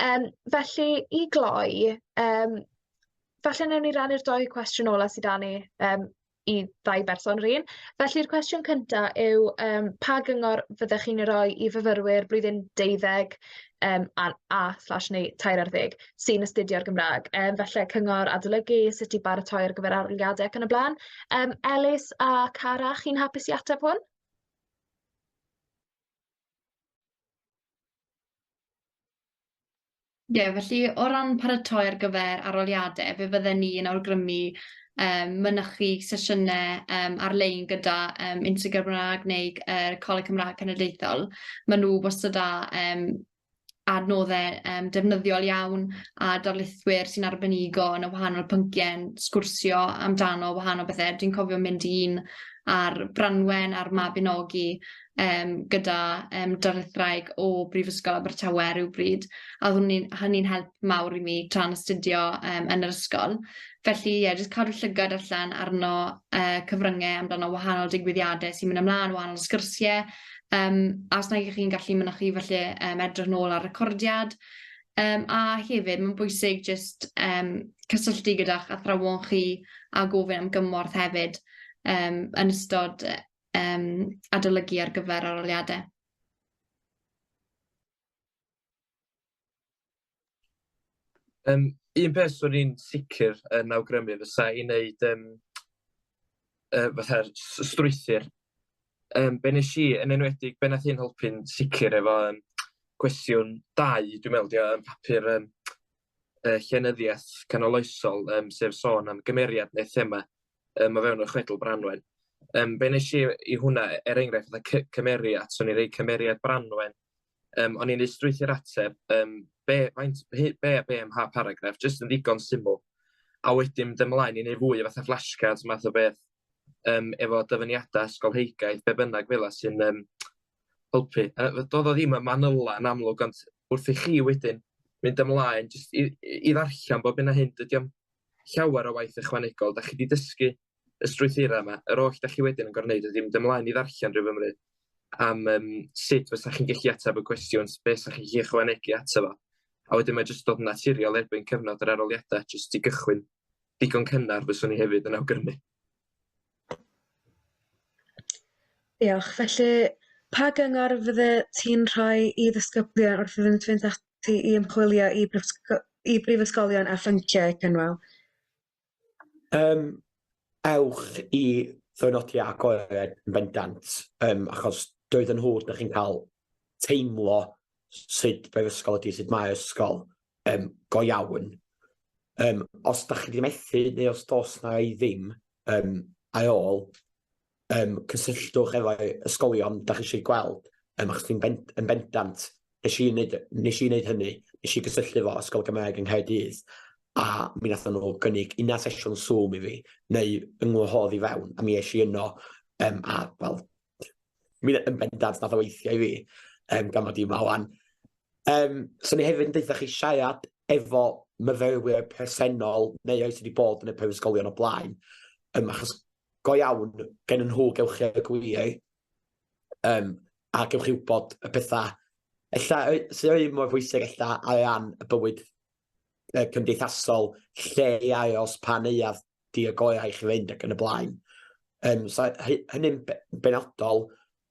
Felly, i gloi, falle newn ni rannu'r 2 cwestiwn ola sydd â ni i 2 berson rhan. Felly'r cwestiwn cyntaf yw pa gyngor fyddech chi'n rhoi i fyfyrwyr blwyddyn 12 neu 13 sy'n astudio'r Gymraeg. Felly cyngor adolygu, sut i baratoi ar gyfer arholiadau ac yn y blaen. Elis a Cara, chi'n hapus i ateb hwn?
Felly o ran paratoi ar gyfer arholiadau, fe fydden ni yn awgrymu mynychu sesiynau ar-lein gyda Instagram Gymraeg neu Coleg Cymraeg Cenedlaethol. Maen nhw wastad â adnoddau defnyddiol iawn a darlithwyr sy'n arbenigo yn y wahanol pynciau, sgwrsio amdano wahanol bethau. Dwi'n cofio mynd i un ar Branwen a'r Mabinogi gyda darlithraig o Prifysgol Abertawe rhywbryd, a hynny'n help mawr i mi tra'n astudio yn yr ysgol. Felly, jyst cadw llygad allan arno cyfryngau amdano wahanol digwyddiadau sy'n mynd ymlaen, wahanol sgyrsiau, a os nag chi'n gallu mynychu felly edrych nôl ar recordiad. A hefyd, mae'n bwysig jyst cysylltu gyda'ch athrawon chi a gofyn am gymorth hefyd yn ystod adolygu ar gyfer arholiadau.
Un peth swn i'n sicr yn awgrymu fysa i wneud fatha'r strwythur. Be nes i yn enwedig, be nath i'n helpu'n sicr efo cwestiwn 2, dwi'n meddwl, yn papur llenyddiaeth canoloesol, sef sôn am gymeriad neu thema o fewn y chwedl Branwen. Be nes i hwnna, enghraifft, cymeriad, so ni'n rhoi cymeriad Branwen. O'n i'n neud strwythur ateb, be am ha paragraff, jyst yn ddigon syml. A wedyn mynd ymlaen i neud fwy o fatha flashcards math o beth efo dyfyniadau ysgolheigaeth, be bynnag fel sy'n helpu. Doedd o ddim yn manyla yn amlwg, ond wrth i chi wedyn mynd ymlaen jyst i ddarllen bod byna hyn, dydy am llawer o waith ychwanegol. Da chi wedi dysgu y strwythura yma, yr oll da chi wedyn yn gorwneud ydy mynd ymlaen i ddarllen rhyw fymryd am sut fysa chi'n gallu ateb y cwestiwn, beth sa chi'n gallu ychwanegu ateb fo. A wedyn mae jyst dod yn naturiol erbyn cyfnod yr arholiadau, jyst i gychwyn digon cynnar fyswn ni hefyd yn awgrymu.
Diolch. Felly, pa gyngor fydde ti'n rhoi i ddisgyblion wrth iddyn nhw fynd ati i ymchwilio i brifysgolion a phynciau cynnwyl?
Ewch i ddwrnodiau agored yn bendant, achos doedden nhw ydych chi'n cael teimlo sut brifysgol ydy, sut mae'r ysgol go iawn. Os da chi wedi methu, neu os dos na i ddim ai ôl, cysylltwch efo'r ysgolion da chi eisiau gweld, achos ti'n yn bendant, nes i wneud hynny, nes i gysylltu fo Ysgol Gymraeg yng Nghaerdydd, a mi nathon nhw gynnig una sesiwn Zoom i fi, neu yngwahodd i fewn, a mi eisiau yno, a wel, mi yn bendant nath o weithio i fi, gan mod i yma wan. So ni hefyd yn deitha chi siarad efo myfyrwyr presennol, neu oes wedi bod yn y prifysgolion o blaen, achos go iawn gen nhw gewch chi y gwir, a gewch chi wybod y pethau, sy'n ei mor bwysig o ran y bywyd cymdeithasol, lle i aros pa neuadd di y gorau i chi fynd ac yn y blaen. So hynny'n benodol,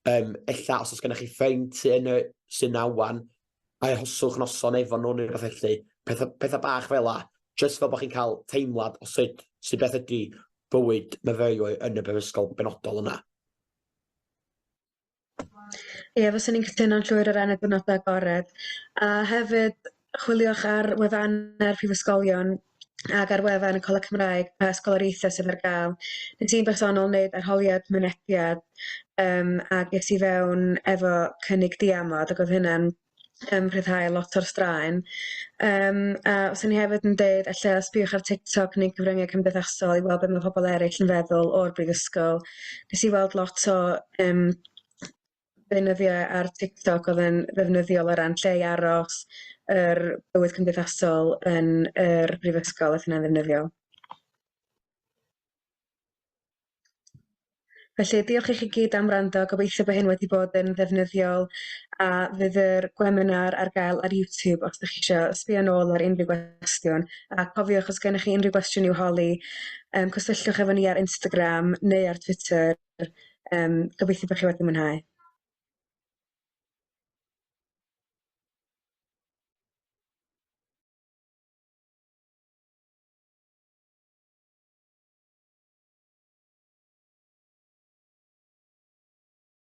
os oes gennych chi ffrind sy'n awan, a hoswch noson efo nhw neu beth felly, pethau bach fel la, jyst fel bod chi'n cael teimlad o sut beth ydy bywyd myfyrwyr yn y brifysgol benodol yna.
Ie, fyswn ni'n cytuno'n llwyr o ran y diwrnodau agored. A hefyd, chwiliwch ar wefannau'r prifysgolion ac ar wefan y Coleg Cymraeg pa ysgoloriaethau sydd ar gael. Nes i'n bersonol wneud arholiad mynediad ac es i fewn efo cynnig diamod ac oedd hynna'n rhyddhau lot o'r straen. A os ni hefyd yn dweud, allai sbiwch ar TikTok neu gyfryngau cymdeithasol i weld beth mae pobl eraill yn feddwl o'r brifysgol. Nes i weld lot o ddefnyddiau ar TikTok oedd yn ddefnyddiol o ran lle i aros, yr bywyd cymdeithasol yn yr brifysgol oedd yna'n ddefnyddiol. Felly, diolch i chi gyd am wrando, gobeithio bod hyn wedi bod yn ddefnyddiol a fydd yr Gweminar ar gael ar YouTube os ydych chi eisiau sbio nôl ar unrhyw gwestiwn. A cofiwch os gennych chi unrhyw gwestiwn i'w holi, cysylltwch efo ni ar Instagram neu ar Twitter. Gobeithio bod chi wedi mwynhau.